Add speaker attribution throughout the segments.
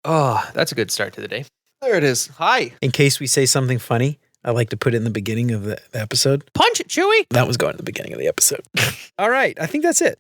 Speaker 1: Oh, that's a good start to the day. There it is. Hi.
Speaker 2: In case we say something funny, I like to put it in the beginning of the episode.
Speaker 1: Punch it, Chewy.
Speaker 2: That was going to the beginning of the episode. All right. I think that's it.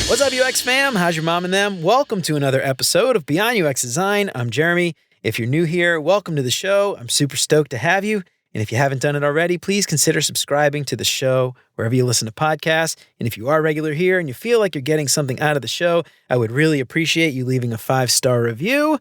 Speaker 2: What's up, UX fam? How's your mom and them? Welcome to another episode of Beyond UX Design. I'm Jeremy. If you're new here, welcome to the show. I'm super stoked to have you. And if you haven't done it already, please consider subscribing to the show wherever you listen to podcasts. And if you are regular here and you feel like you're getting something out of the show, I would really appreciate you leaving a 5-star review.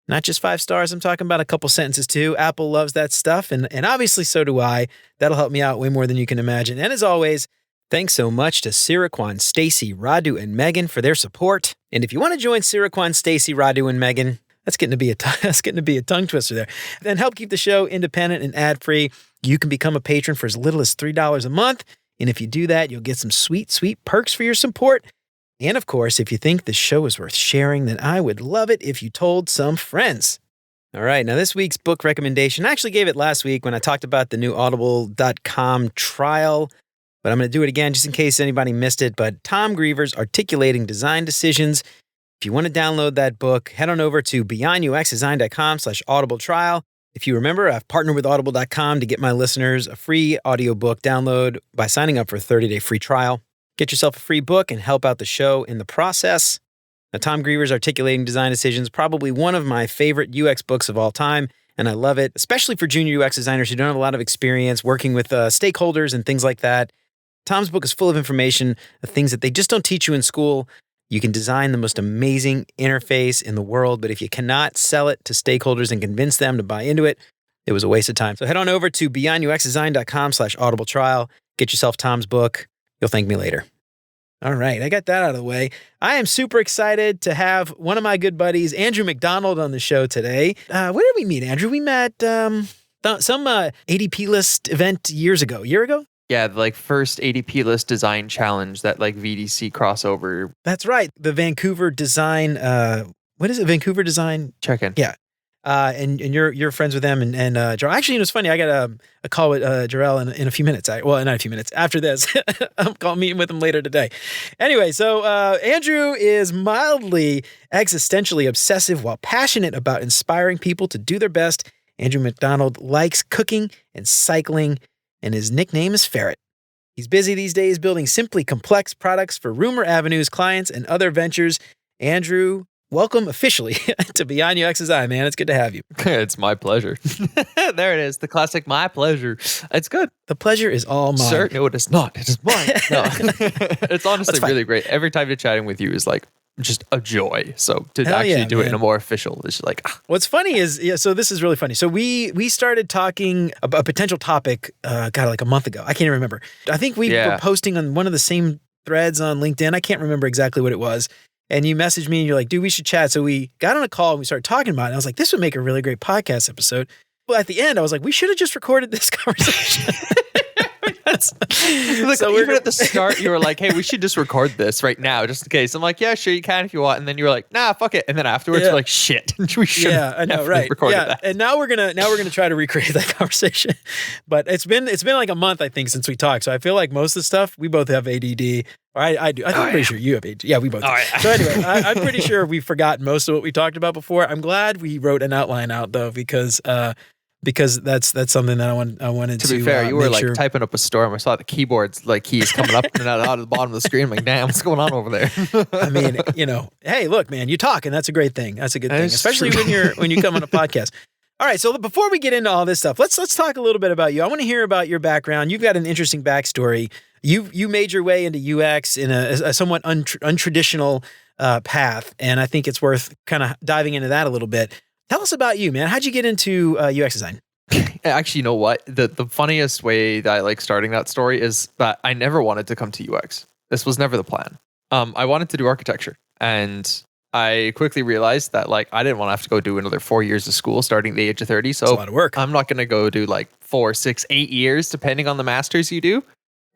Speaker 2: Not just 5 stars, I'm talking about a couple sentences too. Apple loves that stuff, and obviously so do I. That'll help me out way more than you can imagine. And as always, thanks so much to Siraquan, Stacy, Radu, and Megan for their support. And if you want to join Siraquan, Stacy, Radu, and Megan, that's getting to be a tongue twister there. Then help keep the show independent and ad-free. You can become a patron for as little as $3 a month. And if you do that, you'll get some sweet, sweet perks for your support. And of course, if you think the show is worth sharing, then I would love it if you told some friends. All right, now this week's book recommendation, I actually gave it last week when I talked about the new audible.com trial, but I'm going to do it again just in case anybody missed it. But Tom Griever's Articulating Design Decisions. If you want to download that book, head on over to beyonduxdesign.com/audible trial. If you remember, I've partnered with audible.com to get my listeners a free audiobook download by signing up for a 30-day free trial. Get yourself a free book and help out the show in the process. Now, Tom Griever's Articulating Design Decisions, probably one of my favorite UX books of all time, and I love it, especially for junior UX designers who don't have a lot of experience working with stakeholders and things like that. Tom's book is full of information, of things that they just don't teach you in school. You can design the most amazing interface in the world, but if you cannot sell it to stakeholders and convince them to buy into it, it was a waste of time. So head on over to beyonduxdesign.com/audible trial. Get yourself Tom's book. You'll thank me later. All right, I got that out of the way. I am super excited to have one of my good buddies, Andrew Macdonald, on the show today. Where did we meet, Andrew? We met some ADP list event a year ago?
Speaker 1: Yeah, the first ADP list design challenge, that VDC crossover.
Speaker 2: That's right. The Vancouver design, what is it? Vancouver design
Speaker 1: check-in.
Speaker 2: Yeah. And you're friends with them and Jarrell. Actually, it was funny. I got a call with Jarrell in a few minutes. Well, not a few minutes. After this, I'm meeting with him later today. Anyway, so Andrew is mildly existentially obsessive while passionate about inspiring people to do their best. Andrew Macdonald likes cooking and cycling, and his nickname is Ferret. He's busy these days building simply complex products for Rumor Avenue's clients and other ventures. Andrew, welcome officially to Beyond UX Design, man. It's good to have you.
Speaker 1: It's my pleasure. There it is. The classic my pleasure. It's good.
Speaker 2: The pleasure is all mine.
Speaker 1: Sir, no, it is not. It is mine. No. It's honestly really great. Every time you're chatting with you is just a joy. So to do it in a more official, it's just
Speaker 2: What's funny is, so this is really funny. So we started talking about a potential topic, a month ago. I can't even remember. I think we were posting on one of the same threads on LinkedIn. I can't remember exactly what it was. And you messaged me and you're like, dude, we should chat. So we got on a call and we started talking about it. And I was like, this would make a really great podcast episode. Well, at the end, I was like, we should have just recorded this conversation.
Speaker 1: Even at the start, you were like, hey, we should just record this right now, just in case. I'm like, yeah, sure, you can if you want. And then you were like, nah, fuck it. And then afterwards, you're like, shit, we should have recorded that.
Speaker 2: And now we're gonna try to recreate that conversation. But it's been like a month, I think, since we talked. So I feel like most of the stuff, we both have ADD. Or I do. I'm pretty sure you have ADD. Yeah, we both do. So anyway, I'm pretty sure we've forgotten most of what we talked about before. I'm glad we wrote an outline out, though, because that's something that I wanted to.
Speaker 1: To be fair, you were typing up a storm. I saw the keyboards keys coming up and out of the bottom of the screen. I'm like, damn, what's going on over there?
Speaker 2: I mean, hey, look, man, you talk, and that's a great thing. That's a good thing, especially when you come on a podcast. All right, so before we get into all this stuff, let's talk a little bit about you. I want to hear about your background. You've got an interesting backstory. You made your way into UX in a somewhat untraditional path, and I think it's worth kind of diving into that a little bit. Tell us about you, man. How'd you get into UX design?
Speaker 1: Actually, you know what? The funniest way that I like starting that story is that I never wanted to come to UX. This was never the plan. I wanted to do architecture, and I quickly realized that I didn't want to have to go do another 4 years of school starting at the age of 30. So
Speaker 2: that's a lot of work.
Speaker 1: I'm not going to go do 4, 6, 8 years, depending on the masters you do,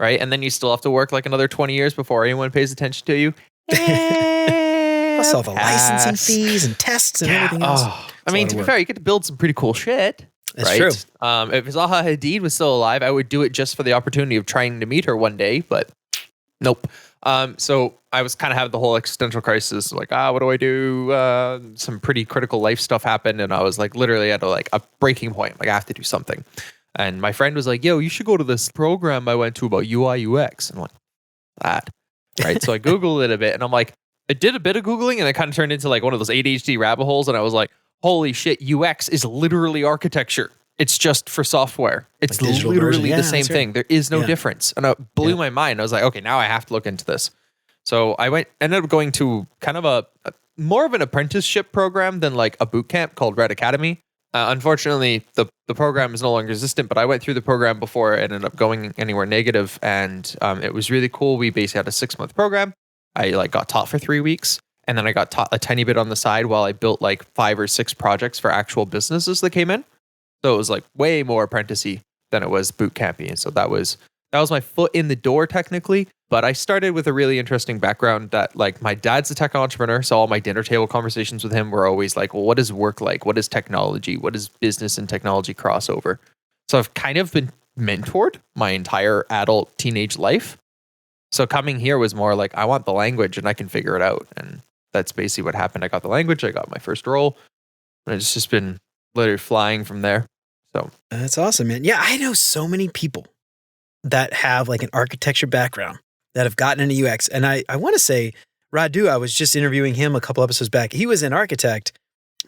Speaker 1: right? And then you still have to work another 20 years before anyone pays attention to you.
Speaker 2: Plus all the licensing fees and tests and everything else.
Speaker 1: I mean, to be fair, you get to build some pretty cool shit.
Speaker 2: That's
Speaker 1: right?
Speaker 2: true.
Speaker 1: If Zaha Hadid was still alive, I would do it just for the opportunity of trying to meet her one day, but nope. So I was kind of having the whole existential crisis, like, what do I do? Some pretty critical life stuff happened, and I was like literally at a breaking point. Like, I have to do something. And my friend was like, yo, you should go to this program I went to about UI UX. And I'm like, that. Right. So I Googled it a bit, and I'm like, I did a bit of Googling, and it kind of turned into like one of those ADHD rabbit holes. And I was like, holy shit, UX is literally architecture. It's just for software. It's
Speaker 2: Like digital
Speaker 1: literally
Speaker 2: version. Yeah,
Speaker 1: the same
Speaker 2: that's right.
Speaker 1: thing. There is no
Speaker 2: Yeah.
Speaker 1: difference. And it blew my mind. I was like, okay, now I have to look into this. So I ended up going to kind of a more of an apprenticeship program than like a boot camp called Red Academy. Unfortunately, the program is no longer existent, but I went through the program before it ended up going anywhere negative, and it was really cool. We basically had a 6-month program. I got taught for 3 weeks, and then I got taught a tiny bit on the side while I built like 5 or 6 projects for actual businesses that came in. So it was like way more apprenticey than it was boot campy, and so that was my foot in the door technically. But I started with a really interesting background that like my dad's a tech entrepreneur. So all my dinner table conversations with him were always like, well, what is work like? What is technology? What is business and technology crossover? So I've kind of been mentored my entire adult teenage life. So coming here was more like, I want the language and I can figure it out. And that's basically what happened. I got the language. I got my first role. And it's just been literally flying from there. So
Speaker 2: That's awesome, man. Yeah, I know so many people that have like an architecture background that have gotten into UX. And I want to say Radu, I was just interviewing him a couple episodes back. He was an architect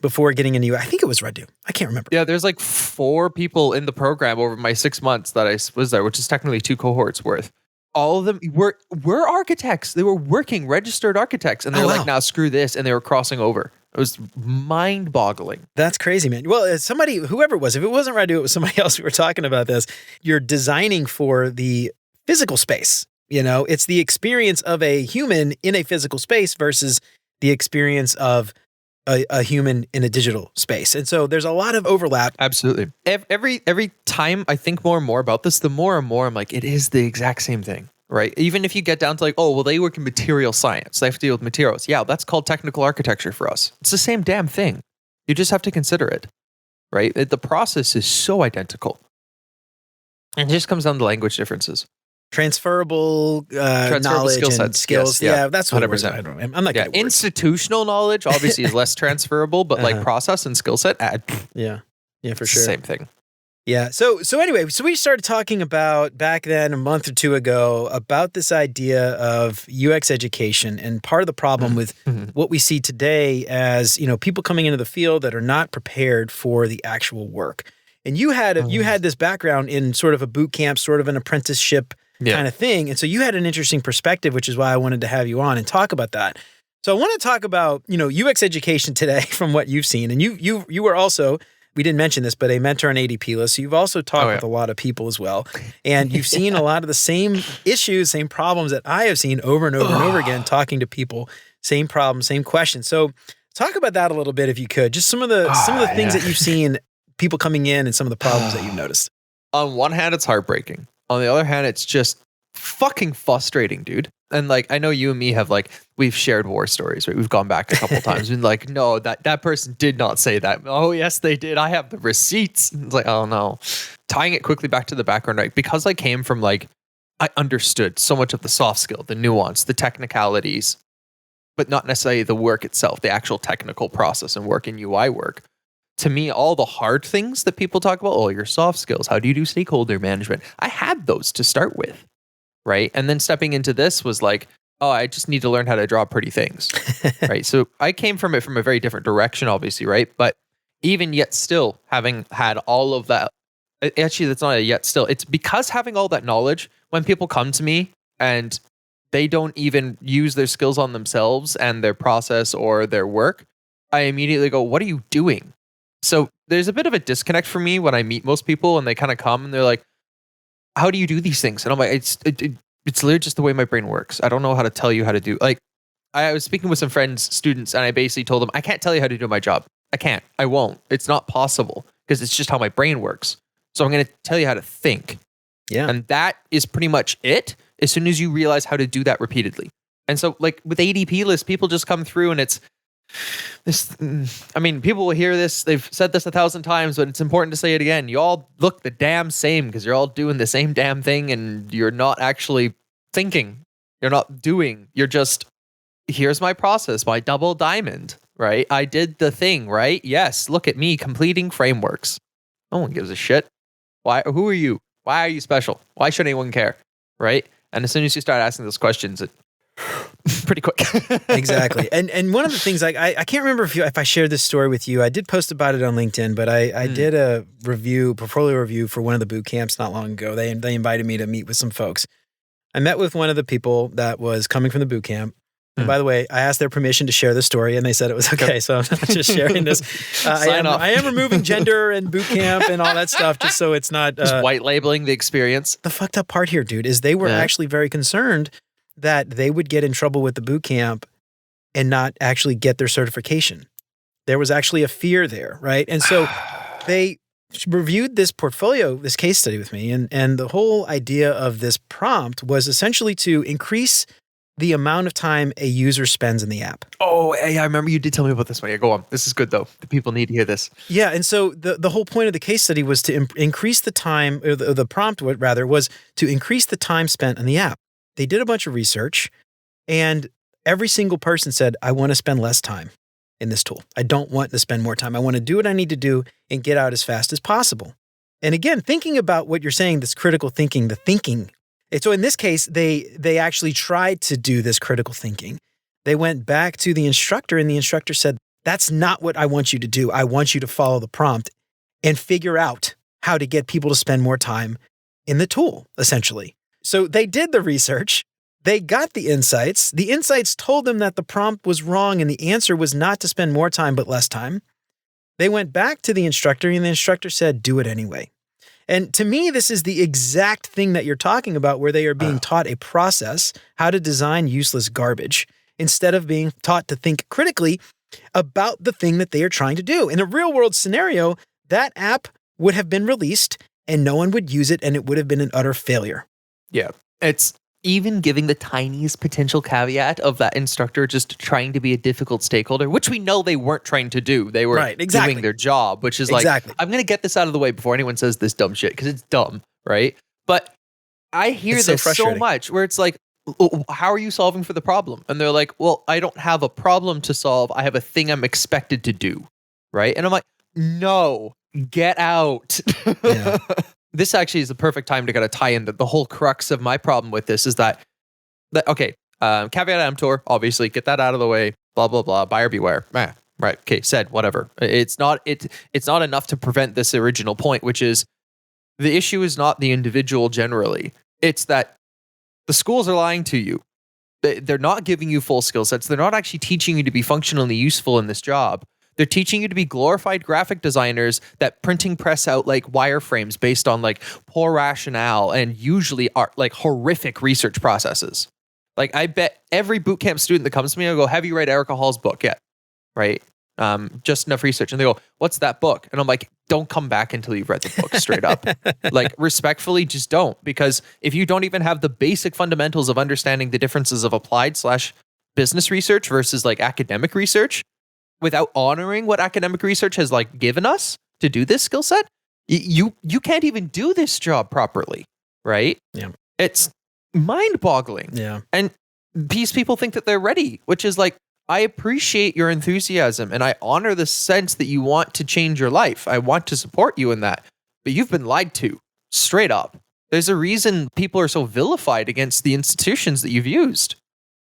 Speaker 2: before getting into UX. I think it was Radu. I can't remember.
Speaker 1: yeah, there's like 4 people in the program over my 6 months that I was there, which is technically 2 cohorts worth. All of them were architects. They were working registered architects, and they're like, "Now screw this," and they were crossing over. It was mind-boggling.
Speaker 2: That's crazy, man. Well, somebody, whoever it was, if it wasn't Radu, it was somebody else. We were talking about this. You're designing for the physical space. You know, it's the experience of a human in a physical space versus the experience of a human in a digital space. And so there's a lot of overlap.
Speaker 1: Absolutely. Every time I think more and more about this, the more and more I'm like, it is the exact same thing, right? Even if you get down to like, oh, well, they work in material science. They have to deal with materials. Yeah, that's called technical architecture for us. It's the same damn thing. You just have to consider it, right? The process is so identical. And it just comes down to language differences.
Speaker 2: Transferable knowledge
Speaker 1: skill
Speaker 2: and
Speaker 1: sets.
Speaker 2: skills.
Speaker 1: Yes,
Speaker 2: yeah, that's what
Speaker 1: 100%.
Speaker 2: I don't know. I'm not good at words.
Speaker 1: Institutional knowledge obviously is less transferable, but like process and skill set,
Speaker 2: Yeah, for
Speaker 1: it's
Speaker 2: sure.
Speaker 1: the same thing.
Speaker 2: Yeah. So anyway, so we started talking about back then a month or 2 ago about this idea of UX education, and part of the problem with what we see today as, you know, people coming into the field that are not prepared for the actual work. And you had this background in sort of a boot camp, sort of an apprenticeship kind of thing. And so you had an interesting perspective, which is why I wanted to have you on and talk about that. So I want to talk about, you know, UX education today from what you've seen. And you were also, we didn't mention this, but a mentor on ADP list. So you've also talked with a lot of people as well. And you've seen a lot of the same issues, same problems that I have seen over and over and over again, talking to people, same problems, same questions. So talk about that a little bit if you could. Just some of the things that you've seen, people coming in, and some of the problems that you've noticed.
Speaker 1: On one hand, it's heartbreaking. On the other hand, it's just fucking frustrating, dude. And like, I know you and me have like, we've shared war stories, right? We've gone back a couple times and like, no, that person did not say that. Oh, yes, they did. I have the receipts. And it's like, oh no. Tying it quickly back to the background, right? Because I came from like, I understood so much of the soft skill, the nuance, the technicalities, but not necessarily the work itself, the actual technical process and work in UI work. To me, all the hard things that people talk about, oh, your soft skills, how do you do stakeholder management? I had those to start with, right? And then stepping into this was like, oh, I just need to learn how to draw pretty things, right? So I came from it from a very different direction, obviously, right? But even yet still, having had all of that, actually, that's not a yet still. It's because having all that knowledge, when people come to me and they don't even use their skills on themselves and their process or their work, I immediately go, what are you doing? So there's a bit of a disconnect for me when I meet most people and they kind of come and they're like, how do you do these things? And I'm like, it's literally just the way my brain works. I don't know how to tell you how to do. Like, I was speaking with some friends, students, and I basically told them, I can't tell you how to do my job. I can't. I won't. It's not possible because it's just how my brain works. So I'm going to tell you how to think.
Speaker 2: Yeah.
Speaker 1: And that is pretty much it as soon as you realize how to do that repeatedly. And so like with ADP lists, people just come through and it's, I mean, people will hear this. They've said this 1,000 times, but it's important to say it again. You all look the damn same because you're all doing the same damn thing and you're not actually thinking. You're not doing. You're just, here's my process, my double diamond, right? I did the thing, right? Yes, look at me completing frameworks. No one gives a shit. Why? Who are you? Why are you special? Why should anyone care? Right? And as soon as you start asking those questions, it pretty quick.
Speaker 2: Exactly. And one of the things, like, I can't remember if I shared this story with you. I did post about it on LinkedIn, but I did a portfolio review for one of the boot camps not long ago. They invited me to meet with some folks. I met with one of the people that was coming from the boot camp. And by the way, I asked their permission to share the story, and they said it was okay. So I'm not just sharing this. I am removing gender and boot camp and all that stuff, just so it's not
Speaker 1: just white labeling the experience.
Speaker 2: The fucked up part here, dude, is they were actually very concerned that they would get in trouble with the boot camp and not actually get their certification. There was actually a fear there, right? And so they reviewed this portfolio, this case study with me, and the whole idea of this prompt was essentially to increase the amount of time a user spends in the app.
Speaker 1: Oh, yeah, I remember you did tell me about this one. Yeah, go on. This is good, though. The people need to hear this.
Speaker 2: Yeah, and so the whole point of the case study was to increase the time, or the prompt, rather, was to increase the time spent on the app. They did a bunch of research, and every single person said, I want to spend less time in this tool. I don't want to spend more time. I want to do what I need to do and get out as fast as possible. And again, thinking about what you're saying, this critical thinking, the thinking. So in this case, they actually tried to do this critical thinking. They went back to the instructor, and the instructor said, that's not what I want you to do. I want you to follow the prompt and figure out how to get people to spend more time in the tool, essentially. So they did the research. They got the insights. The insights told them that the prompt was wrong and the answer was not to spend more time but less time. They went back to the instructor, and the instructor said, do it anyway. And to me, this is the exact thing that you're talking about, where they are being taught a process, how to design useless garbage, instead of being taught to think critically about the thing that they are trying to do. In a real world scenario, that app would have been released and no one would use it, and it would have been an utter failure.
Speaker 1: Yeah. It's even giving the tiniest potential caveat of that instructor just trying to be a difficult stakeholder, which we know they weren't trying to do. They were doing their job, which is like, I'm going to get this out of the way before anyone says this dumb shit, because it's dumb, right? But I hear this so much where it's like, how are you solving for the problem? And they're like, well, I don't have a problem to solve. I have a thing I'm expected to do, right? And I'm like, no, get out. Yeah. This actually is the perfect time to kind of tie in the whole crux of my problem with this is that caveat emptor, obviously, get that out of the way, blah, blah, blah, buyer beware. Right, okay, said, whatever. It's not enough to prevent this original point, which is the issue is not the individual generally. It's that the schools are lying to you. They're not giving you full skill sets. They're not actually teaching you to be functionally useful in this job. They're teaching you to be glorified graphic designers that printing press out like wireframes based on like poor rationale and usually are like horrific research processes. Like I bet every bootcamp student that comes to me, I go, have you read Erica Hall's book yet? Right? Just enough research. And they go, what's that book? And I'm like, don't come back until you've read the book straight up. Like respectfully, just don't. Because if you don't even have the basic fundamentals of understanding the differences of applied / business research versus like academic research, without honoring what academic research has like given us to do this skill set, you can't even do this job properly, right?
Speaker 2: Yeah.
Speaker 1: It's mind-boggling.
Speaker 2: Yeah.
Speaker 1: And these people think that they're ready, which is like, I appreciate your enthusiasm and I honor the sense that you want to change your life. I want to support you in that. But you've been lied to, straight up. There's a reason people are so vilified against the institutions that you've used.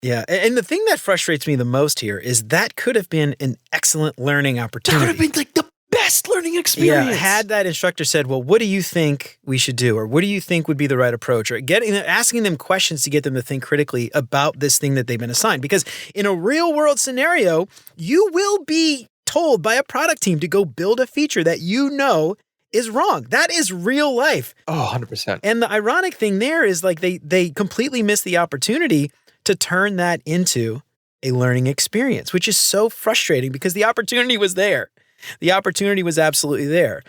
Speaker 2: Yeah, and the thing that frustrates me the most here is that could have been an excellent learning opportunity.
Speaker 1: That could have been like the best learning experience.
Speaker 2: Yeah, had that instructor said, well, what do you think we should do? Or what do you think would be the right approach? Or asking them questions to get them to think critically about this thing that they've been assigned. Because in a real world scenario, you will be told by a product team to go build a feature that you know is wrong. That is real life.
Speaker 1: Oh, 100%.
Speaker 2: And the ironic thing there is like they completely missed the opportunity to turn that into a learning experience, which is so frustrating because the opportunity was there. The opportunity was absolutely there.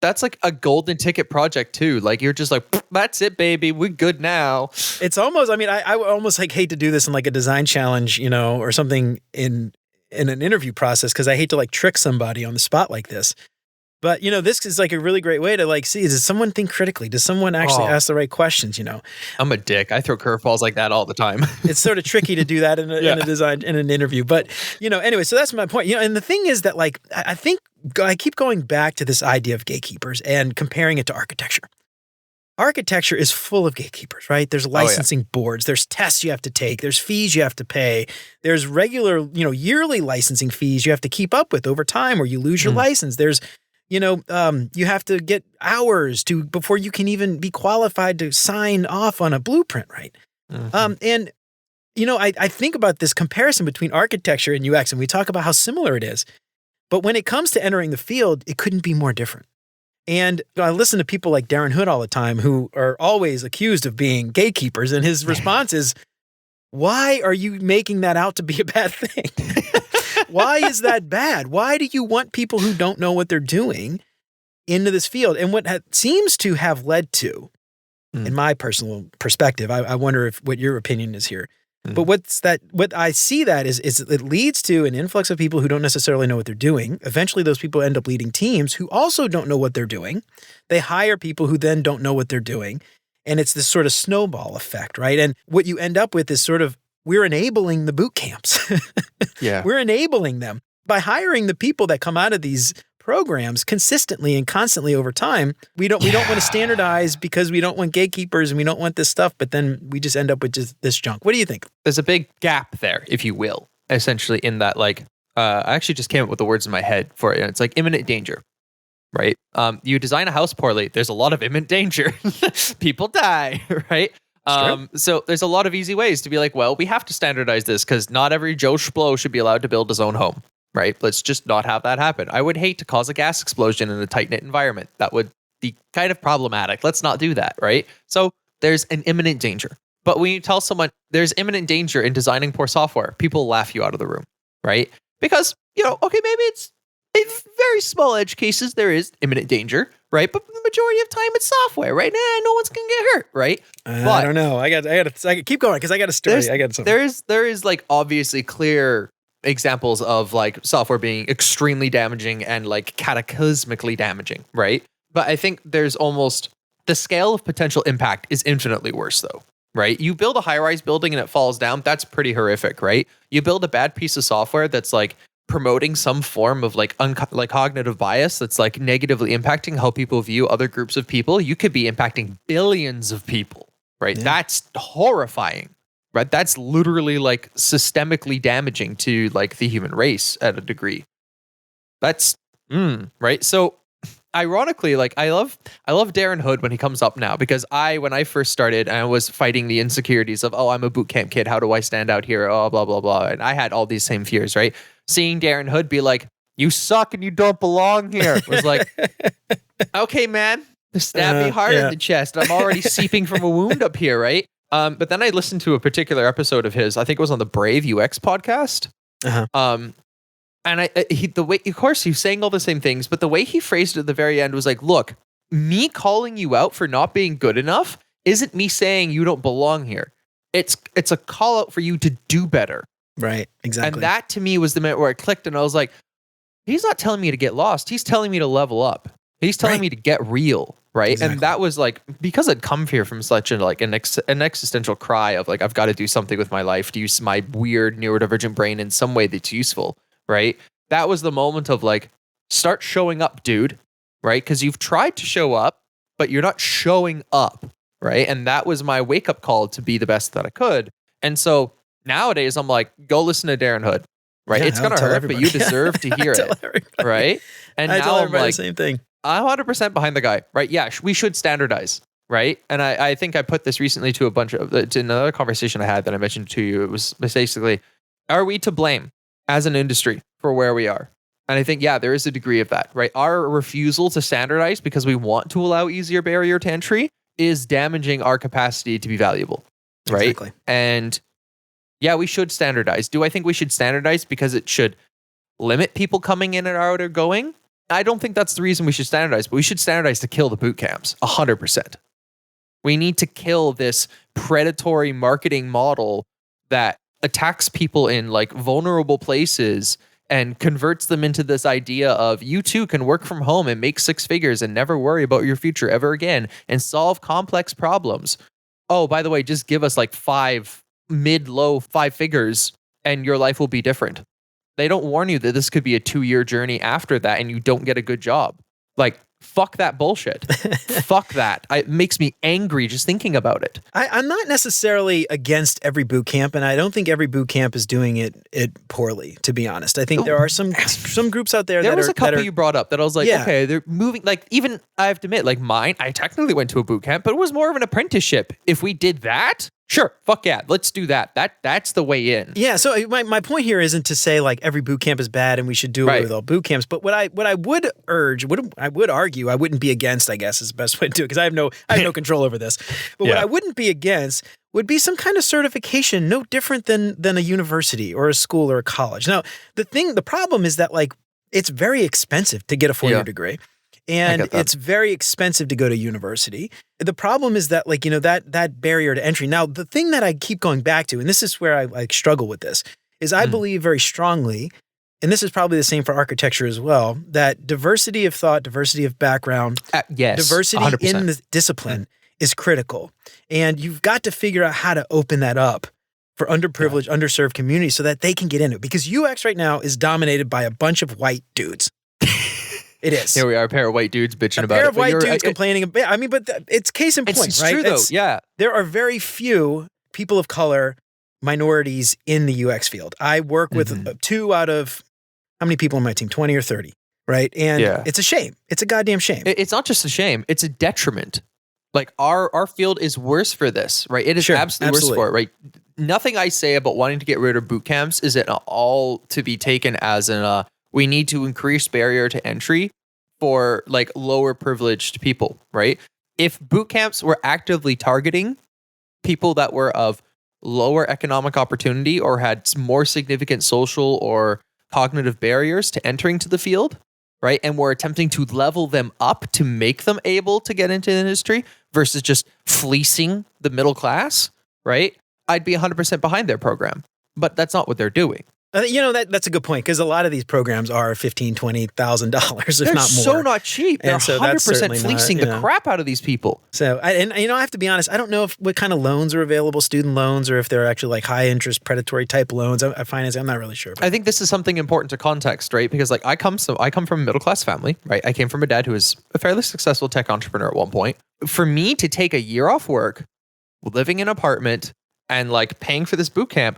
Speaker 1: That's like a golden ticket project too. Like you're just like, that's it, baby. We're good now.
Speaker 2: It's almost, I mean, I almost like hate to do this in like a design challenge, or something in in an interview process because I hate to like trick somebody on the spot like this. But, this is like a really great way to like see, does someone think critically? Does someone actually ask the right questions,
Speaker 1: I'm a dick. I throw curveballs like that all the time.
Speaker 2: It's sort of tricky to do that in an interview. But, anyway, so that's my point. And the thing is that like, I think I keep going back to this idea of gatekeepers and comparing it to architecture. Architecture is full of gatekeepers, right? There's licensing boards, there's tests you have to take, there's fees you have to pay, there's regular, yearly licensing fees you have to keep up with over time or you lose your license. There's you have to get hours before you can even be qualified to sign off on a blueprint, right? And, I think about this comparison between architecture and UX, and we talk about how similar it is. But when it comes to entering the field, it couldn't be more different. And I listen to people like Darren Hood all the time who are always accused of being gatekeepers, and his response is, why are you making that out to be a bad thing? Why is that bad? Why do you want people who don't know what they're doing into this field? And what seems to have led to, in my personal perspective, I wonder what your opinion is here. But what I see that is it leads to an influx of people who don't necessarily know what they're doing. Eventually, those people end up leading teams who also don't know what they're doing. They hire people who then don't know what they're doing. And it's this sort of snowball effect, right? And what you end up with is sort of, we're enabling the boot camps. We're enabling them by hiring the people that come out of these programs consistently and constantly over time. We don't want to standardize because we don't want gatekeepers and we don't want this stuff, but then we just end up with just this junk. What do you think?
Speaker 1: There's a big gap there, if you will, essentially in that, like, I actually just came up with the words in my head for it. And it's like imminent danger, right? You design a house poorly, there's a lot of imminent danger. People die, right? So there's a lot of easy ways to be like, well, we have to standardize this because not every Joe Schmo should be allowed to build his own home, right? Let's just not have that happen. I would hate to cause a gas explosion in a tight-knit environment. That would be kind of problematic. Let's not do that, right? So there's an imminent danger. But when you tell someone there's imminent danger in designing poor software, people laugh you out of the room, right? Because, okay, maybe it's in very small edge cases, there is imminent danger, right? But the majority of time, it's software, right? No one's gonna get hurt, right?
Speaker 2: I don't know. I got to keep going because I got a story. I got something.
Speaker 1: There is like obviously clear examples of like software being extremely damaging and like cataclysmically damaging, right? But I think there's almost the scale of potential impact is infinitely worse though, right? You build a high-rise building and it falls down, that's pretty horrific, right? You build a bad piece of software that's like promoting some form of like cognitive bias that's like negatively impacting how people view other groups of people, you could be impacting billions of people, right? Yeah. That's horrifying, right? That's literally like systemically damaging to like the human race at a degree. That's right. So ironically, like I love Darren Hood when he comes up now, because when I first started, I was fighting the insecurities of, I'm a bootcamp kid. How do I stand out here? Oh, blah, blah, blah. And I had all these same fears, right? Seeing Darren Hood be like, you suck and you don't belong here, was like, okay, man, stab me hard in the chest. I'm already seeping from a wound up here, right? But then I listened to a particular episode of his, I think it was on the Brave UX podcast. And the way, of course, he's saying all the same things, but the way he phrased it at the very end was like, look, me calling you out for not being good enough isn't me saying you don't belong here. It's a call out for you to do better.
Speaker 2: Right, exactly.
Speaker 1: And that to me was the minute where I clicked and I was like, he's not telling me to get lost. He's telling me to level up. He's telling me to get real, right? Exactly. And that was like, because I'd come here from such an existential cry of like, I've got to do something with my life, to use my weird neurodivergent brain in some way that's useful, right? That was the moment of like, start showing up, dude, right? Because you've tried to show up, but you're not showing up, right? And that was my wake-up call to be the best that I could. And so nowadays, I'm like, go listen to Darren Hood, right? It's going to hurt, but you deserve to hear it, right? And
Speaker 2: I
Speaker 1: now
Speaker 2: tell
Speaker 1: I'm
Speaker 2: everybody
Speaker 1: like,
Speaker 2: the same thing.
Speaker 1: I'm 100% behind the guy, right? Yeah, we should standardize, right? And I think I put this recently to another conversation I had that I mentioned to you. It was basically, are we to blame as an industry for where we are? And I think, yeah, there is a degree of that, right? Our refusal to standardize because we want to allow easier barrier to entry is damaging our capacity to be valuable, right?
Speaker 2: Exactly.
Speaker 1: And yeah, we should standardize. Do I think we should standardize because it should limit people coming in and out or going? I don't think that's the reason we should standardize, but we should standardize to kill the boot camps, 100%. We need to kill this predatory marketing model that attacks people in like vulnerable places and converts them into this idea of you too can work from home and make six figures and never worry about your future ever again and solve complex problems. Oh, by the way, just give us like low five figures and your life will be different. They don't warn you that this could be a 2-year journey after that and you don't get a good job. Like, fuck that bullshit. Fuck that. It makes me angry just thinking about it.
Speaker 2: I'm not necessarily against every boot camp, and I don't think every boot camp is doing it poorly, to be honest. I think there are some groups out there that are...
Speaker 1: There was a couple you brought up that I was like,
Speaker 2: Yeah.
Speaker 1: okay, they're moving. Like, even, I have to admit, like mine, I technically went to a boot camp, but it was more of an apprenticeship. If we did that, sure, fuck yeah, let's do that. That's the way in.
Speaker 2: Yeah, so my point here isn't to say like every boot camp is bad and we should do away
Speaker 1: Right.
Speaker 2: with all boot camps, but what I would urge, I would argue, I wouldn't be against, I guess is the best way to do it because I have no control over this. But what
Speaker 1: Yeah.
Speaker 2: I wouldn't be against would be some kind of certification no different than a university or a school or a college. Now, the problem is that like it's very expensive to get a 4-year
Speaker 1: Yeah.
Speaker 2: degree.
Speaker 1: I
Speaker 2: And
Speaker 1: get that.
Speaker 2: it's very expensive to go to university. The problem is that, like, you know, that barrier to entry. Now, the thing that I keep going back to, and this is where I like struggle with this, is I believe very strongly, and this is probably the same for architecture as well, that diversity of thought, diversity of background,
Speaker 1: Yes,
Speaker 2: diversity
Speaker 1: 100%.
Speaker 2: in the discipline is critical. And you've got to figure out how to open that up for underprivileged, underserved communities so that they can get in it. Because UX right now is dominated by a bunch of white dudes. It is.
Speaker 1: Here we are, a pair of white dudes bitching
Speaker 2: A
Speaker 1: about
Speaker 2: pair
Speaker 1: it.
Speaker 2: of
Speaker 1: but
Speaker 2: white
Speaker 1: you're-
Speaker 2: dudes complaining a bit. I mean, but it's case in point,
Speaker 1: It's
Speaker 2: right?
Speaker 1: true though. Yeah.
Speaker 2: There are very few people of color, minorities in the UX field. I work with 2 out of, how many people on my team? 20 or 30, right? And
Speaker 1: Yeah.
Speaker 2: it's a shame. It's a goddamn shame.
Speaker 1: It's not just a shame, it's a detriment. Like our field is worse for this, right? It is
Speaker 2: Sure,
Speaker 1: absolutely worse
Speaker 2: absolutely.
Speaker 1: for it, right? Nothing I say about wanting to get rid of boot camps is at all to be taken as we need to increase barrier to entry for like lower privileged people, right? If boot camps were actively targeting people that were of lower economic opportunity or had more significant social or cognitive barriers to entering to the field, right? And we're attempting to level them up to make them able to get into the industry versus just fleecing the middle class, right? I'd be 100% behind their program, but that's not what they're doing.
Speaker 2: You know, that's a good point because a lot of these programs are $15,000, $20,000, if
Speaker 1: They're
Speaker 2: not more.
Speaker 1: so not cheap. They're
Speaker 2: And so that's
Speaker 1: 100%
Speaker 2: certainly not,
Speaker 1: fleecing
Speaker 2: you
Speaker 1: the
Speaker 2: know.
Speaker 1: crap out of these people.
Speaker 2: So, I have to be honest, I don't know what kind of loans are available, student loans, or if they're actually like high interest predatory type loans. I'm not really sure.
Speaker 1: I think this is something important to context, right? Because like I come from a middle class family, right? I came from a dad who was a fairly successful tech entrepreneur at one point. For me to take a year off work, living in an apartment, and like paying for this boot camp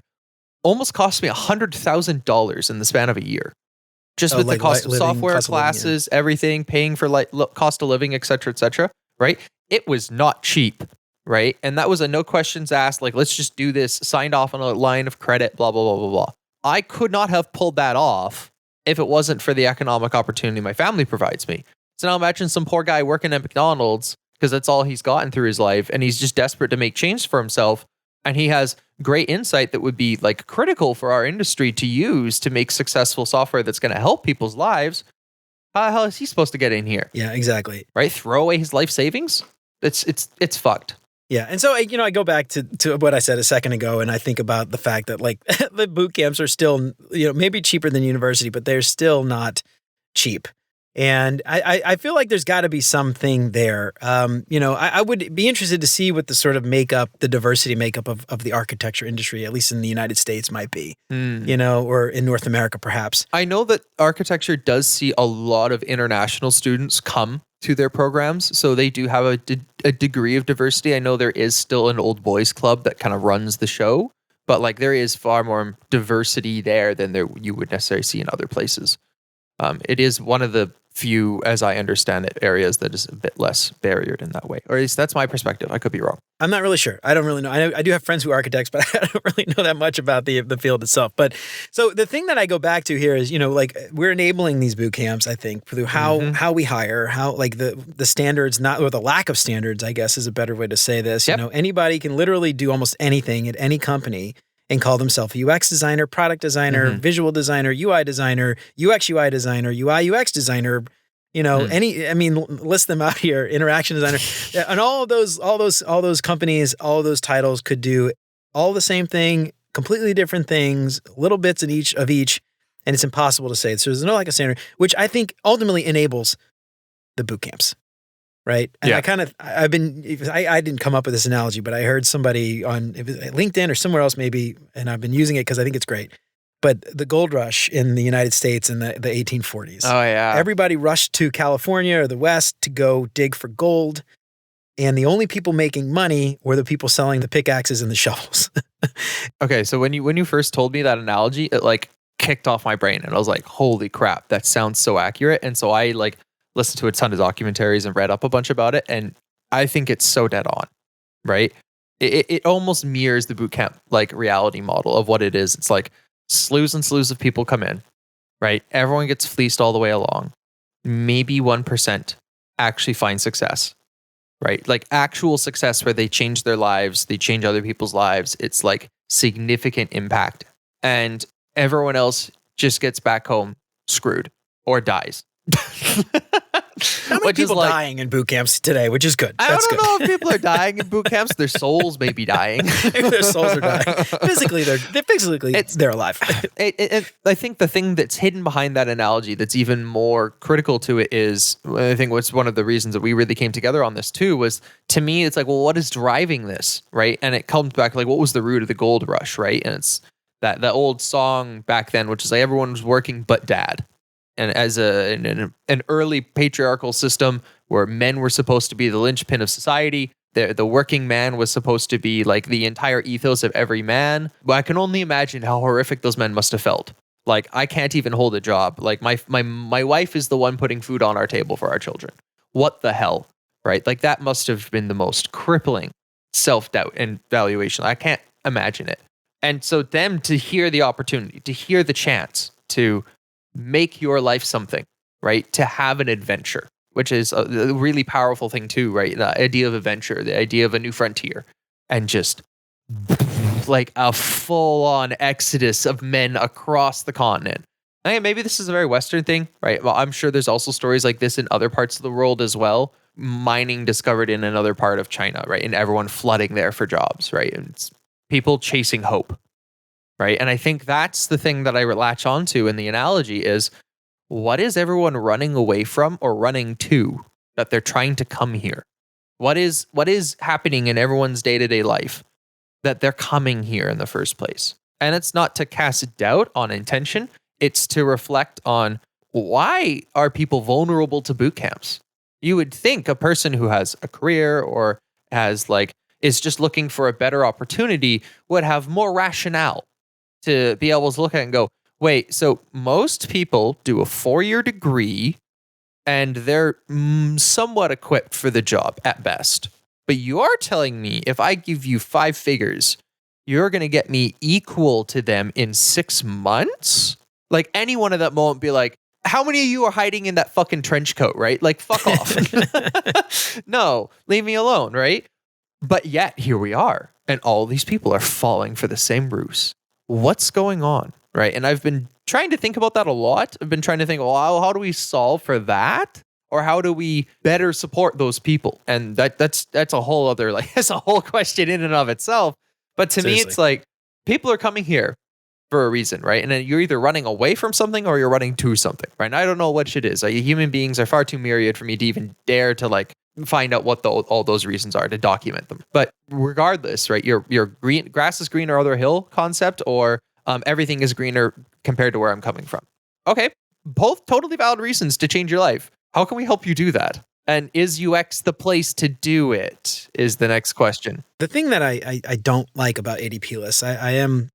Speaker 1: almost cost me $100,000 in the span of a year. Just with
Speaker 2: like
Speaker 1: the cost of
Speaker 2: living,
Speaker 1: software,
Speaker 2: cost of living, yeah.
Speaker 1: classes, everything, paying for like cost of living, et cetera, right? It was not cheap, right? And that was a no questions asked, like, let's just do this, signed off on a line of credit, blah, blah, blah, blah, blah. I could not have pulled that off if it wasn't for the economic opportunity my family provides me. So now imagine some poor guy working at McDonald's because that's all he's gotten through his life and he's just desperate to make change for himself. And he has great insight that would be like critical for our industry to use to make successful software that's going to help people's lives. How the hell is he supposed to get in here?
Speaker 2: Yeah, exactly.
Speaker 1: Right? Throw away his life savings? It's fucked.
Speaker 2: Yeah. And so, you know, I go back to what I said a second ago, and I think about the fact that like the boot camps are still, you know, maybe cheaper than university, but they're still not cheap. And I feel like there's got to be something there. You know, I would be interested to see what the sort of makeup, the diversity makeup of the architecture industry, at least in the United States, might be, you know, or in North America, perhaps.
Speaker 1: I know that architecture does see a lot of international students come to their programs. So they do have a degree of diversity. I know there is still an old boys club that kind of runs the show, but like there is far more diversity there than you would necessarily see in other places. It is one of the few, as I understand it, areas that is a bit less barriered in that way. Or at least that's my perspective. I could be wrong. I
Speaker 2: I'm not really sure. I don't really know. I do have friends who are architects, but I don't really know that much about the field itself. But so the thing that I go back to here is, you know, like we're enabling these boot camps, I think, through how we hire, how like the standards, not or the lack of standards, I guess is a better way to say this.
Speaker 1: Yep.
Speaker 2: You know, anybody can literally do almost anything at any company and call themselves a UX designer, product designer, visual designer, UI designer, UX UI designer, UI UX designer. You know, list them out here, interaction designer, and all those companies, all those titles could do all the same thing completely different things, little bits in each, and it's impossible to say. So there's no like a standard, which I think ultimately enables the boot camps, right? And I didn't come up with this analogy, but I heard somebody on LinkedIn or somewhere else maybe, and I've been using it because I think it's great. But the gold rush in the United States in the 1840s.
Speaker 1: Oh, yeah.
Speaker 2: Everybody rushed to California or the West to go dig for gold. And the only people making money were the people selling the pickaxes and the shovels.
Speaker 1: Okay, so when you first told me that analogy, it like kicked off my brain, and I was like, "Holy crap, that sounds so accurate!" And so I like listened to a ton of documentaries and read up a bunch about it, and I think it's so dead on, right? It almost mirrors the boot camp like reality model of what it is. It's like slews and slews of people come in, right? Everyone gets fleeced all the way along. Maybe 1% actually find success. Right? Like actual success where they change their lives, they change other people's lives. It's like significant impact. And everyone else just gets back home screwed or dies.
Speaker 2: How many people dying in boot camps today, which is good.
Speaker 1: I don't know if people are dying in boot camps. Their souls may be dying.
Speaker 2: Maybe their souls are dying. Physically, they're alive.
Speaker 1: I think the thing that's hidden behind that analogy that's even more critical to it is, I think what's one of the reasons that we really came together on this too, was to me, it's like, well, what is driving this, right? And it comes back like, what was the root of the gold rush, right? And it's that old song back then, which is like, everyone was working but dad. And as an early patriarchal system where men were supposed to be the linchpin of society, the working man was supposed to be like the entire ethos of every man. But I can only imagine how horrific those men must have felt. Like, I can't even hold a job. Like my wife is the one putting food on our table for our children. What the hell, right? Like that must have been the most crippling self-doubt and valuation. I can't imagine it. And so them to hear the opportunity, to hear the chance to make your life something, right? To have an adventure, which is a really powerful thing too, right? The idea of adventure, the idea of a new frontier, and just like a full-on exodus of men across the continent. I mean, maybe this is a very Western thing, right? Well, I'm sure there's also stories like this in other parts of the world as well. Mining discovered in another part of China, right? And everyone flooding there for jobs, right? And it's people chasing hope. Right. And I think that's the thing that I latch onto in the analogy is, what is everyone running away from or running to that they're trying to come here? What is happening in everyone's day-to-day life that they're coming here in the first place? And it's not to cast doubt on intention. It's to reflect on, why are people vulnerable to boot camps? You would think a person who has a career or is just looking for a better opportunity would have more rationale to be able to look at it and go, wait, so most people do a 4-year degree and they're somewhat equipped for the job at best. But you are telling me if I give you 5 figures, you're going to get me equal to them in 6 months? Like anyone at that moment be like, how many of you are hiding in that fucking trench coat, right? Like, fuck off. No, leave me alone, right? But yet here we are. And all these people are falling for the same ruse. What's going on, right? And I've been trying to think about that a lot. I've been trying to think, well, how do we solve for that? Or how do we better support those people? And that's a whole other, like, that's a whole question in and of itself. But to me, it's like, people are coming here for a reason, right? And then you're either running away from something or you're running to something, right? And I don't know which it is. Like, human beings are far too myriad for me to even dare to like find out what all those reasons are, to document them. But regardless, right, your green grass is greener other hill concept, or everything is greener compared to where I'm coming from. Okay, both totally valid reasons to change your life. How can we help you do that? And is UX the place to do it, is the next question.
Speaker 2: The thing that I don't like about ADP lists, I am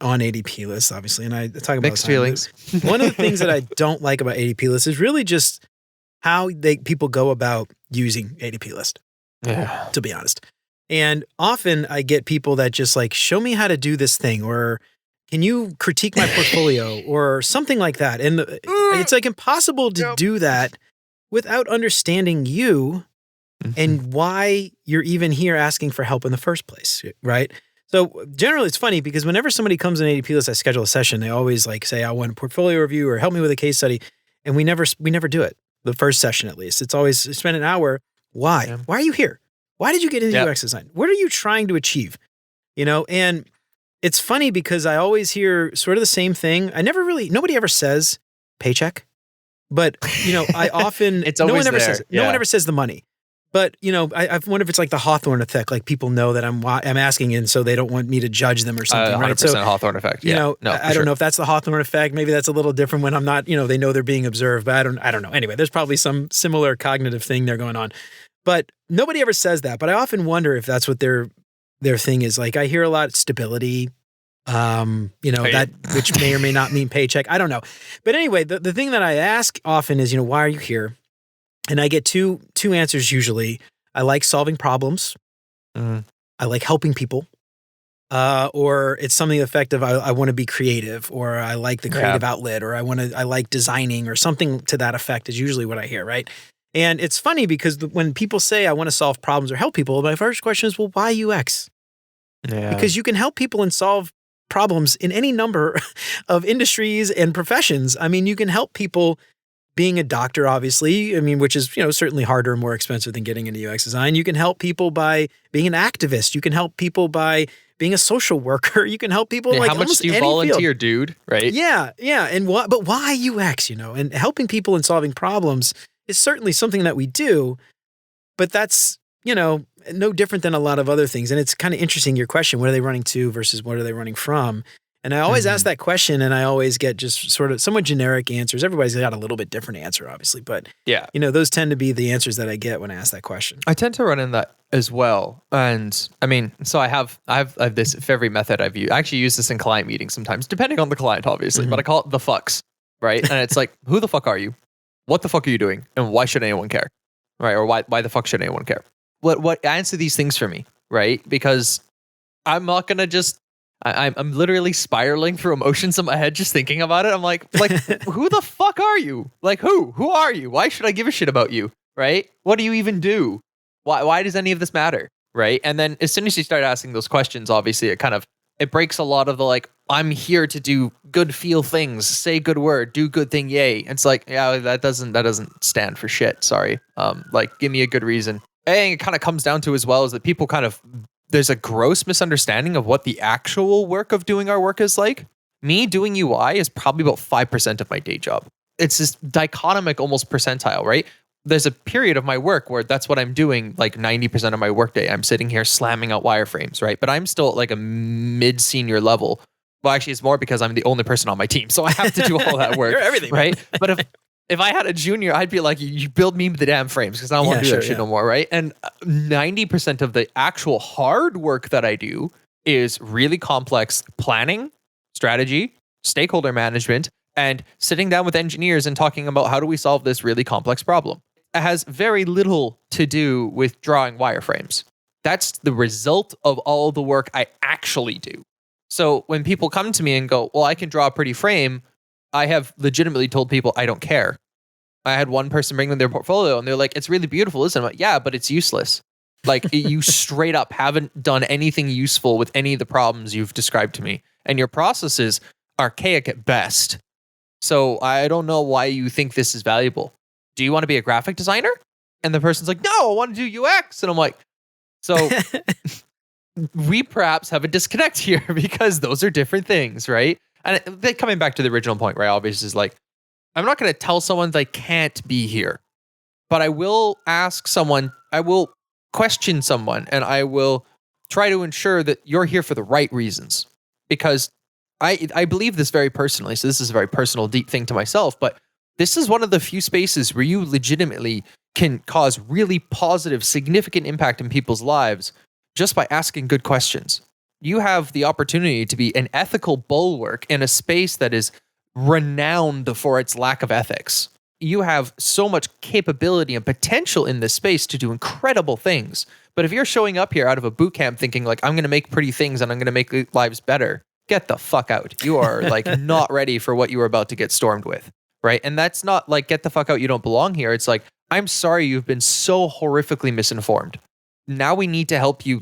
Speaker 2: on ADP lists, obviously, and I talk about
Speaker 1: mixed feelings.
Speaker 2: One of the things that I don't like about ADP lists is really just how people go about using ADP list, to be honest. And often I get people that just like, show me how to do this thing, or can you critique my portfolio or something like that. And it's like impossible to do that without understanding you and why you're even here asking for help in the first place, right? So generally it's funny because whenever somebody comes in ADP list, I schedule a session, they always like say, I want a portfolio review or help me with a case study. And we never do it. The first session, at least. It's always spend an hour. Why? Yeah. Why are you here? Why did you get into UX design? What are you trying to achieve? You know, and it's funny because I always hear sort of the same thing. Nobody ever says paycheck, but I often,
Speaker 1: It's always there.
Speaker 2: No one ever says the money. But, I wonder if it's like the Hawthorne effect, like people know that I'm asking and so they don't want me to judge them or something,
Speaker 1: 100%
Speaker 2: right? So,
Speaker 1: Hawthorne effect. Yeah.
Speaker 2: I don't know if that's the Hawthorne effect. Maybe that's a little different when I'm not, they know they're being observed, but I don't know. Anyway, there's probably some similar cognitive thing there going on. But nobody ever says that. But I often wonder if that's what their thing is. Like I hear a lot stability, that which may or may not mean paycheck. I don't know. But anyway, the thing that I ask often is, why are you here? And I get two answers usually. I like solving problems.
Speaker 1: Mm-hmm.
Speaker 2: I like helping people. Or it's something effective. I want to be creative, or I like the creative outlet, or I like designing, or something to that effect is usually what I hear, right? And it's funny because when people say I want to solve problems or help people, my first question is, well, why UX?
Speaker 1: Yeah.
Speaker 2: Because you can help people and solve problems in any number of industries and professions. I mean, you can help people being a doctor, obviously, which is, certainly harder and more expensive than getting into UX design. You can help people by being an activist. You can help people by being a social worker. You can help people like
Speaker 1: how much do you volunteer, dude? Right?
Speaker 2: Yeah. And but why UX, And helping people and solving problems is certainly something that we do, but that's, no different than a lot of other things. And it's kind of interesting, your question, what are they running to versus what are they running from? And I always ask that question, and I always get just sort of somewhat generic answers. Everybody's got a little bit different answer, obviously, but
Speaker 1: yeah,
Speaker 2: those tend to be the answers that I get when I ask that question.
Speaker 1: I tend to run in that as well. And so I have this favorite method I've used. I actually use this in client meetings sometimes, depending on the client, obviously, but I call it the fucks, right? And it's like, who the fuck are you? What the fuck are you doing? And why should anyone care? Right? Or why the fuck should anyone care? What answer these things for me, right? Because I'm not going to just, I'm literally spiraling through emotions in my head just thinking about it. I'm like, who the fuck are you? Like, who are you? Why should I give a shit about you? Right? What do you even do? Why does any of this matter? Right? And then as soon as you start asking those questions, obviously it breaks a lot of the I'm here to do good feel things, say good word, do good thing, yay. It's like, yeah, that doesn't stand for shit. Sorry. Give me a good reason. And it kind of comes down to as well is that people there's a gross misunderstanding of what the actual work of doing our work is like. Me doing UI is probably about 5% of my day job. It's this dichotomic, almost percentile, right? There's a period of my work where that's what I'm doing, like 90% of my workday. I'm sitting here slamming out wireframes, right? But I'm still at like a mid-senior level. Well, actually, it's more because I'm the only person on my team, so I have to do all that work.
Speaker 2: You're everything,
Speaker 1: right? But if I had a junior, I'd be like, you build me the damn frames because I don't want to do that shit no more, right? And 90% of the actual hard work that I do is really complex planning, strategy, stakeholder management, and sitting down with engineers and talking about how do we solve this really complex problem. It has very little to do with drawing wireframes. That's the result of all the work I actually do. So when people come to me and go, well, I can draw a pretty frame, I have legitimately told people I don't care. I had one person bring them their portfolio and they're like, it's really beautiful, isn't it? I'm like, yeah, but it's useless. You straight up haven't done anything useful with any of the problems you've described to me. And your process is archaic at best. So I don't know why you think this is valuable. Do you want to be a graphic designer? And the person's like, no, I want to do UX. And I'm like, so we perhaps have a disconnect here because those are different things, right? And coming back to the original point, right? Obviously, is I'm not going to tell someone they can't be here, but I will ask someone, I will question someone, and I will try to ensure that you're here for the right reasons. Because I believe this very personally. So this is a very personal, deep thing to myself, but this is one of the few spaces where you legitimately can cause really positive, significant impact in people's lives just by asking good questions. You have the opportunity to be an ethical bulwark in a space that is renowned for its lack of ethics. You have so much capability and potential in this space to do incredible things. But if you're showing up here out of a boot camp thinking I'm going to make pretty things and I'm going to make lives better, get the fuck out. You are not ready for what you were about to get stormed with, right? And that's not get the fuck out, you don't belong here. It's I'm sorry you've been so horrifically misinformed. Now we need to help you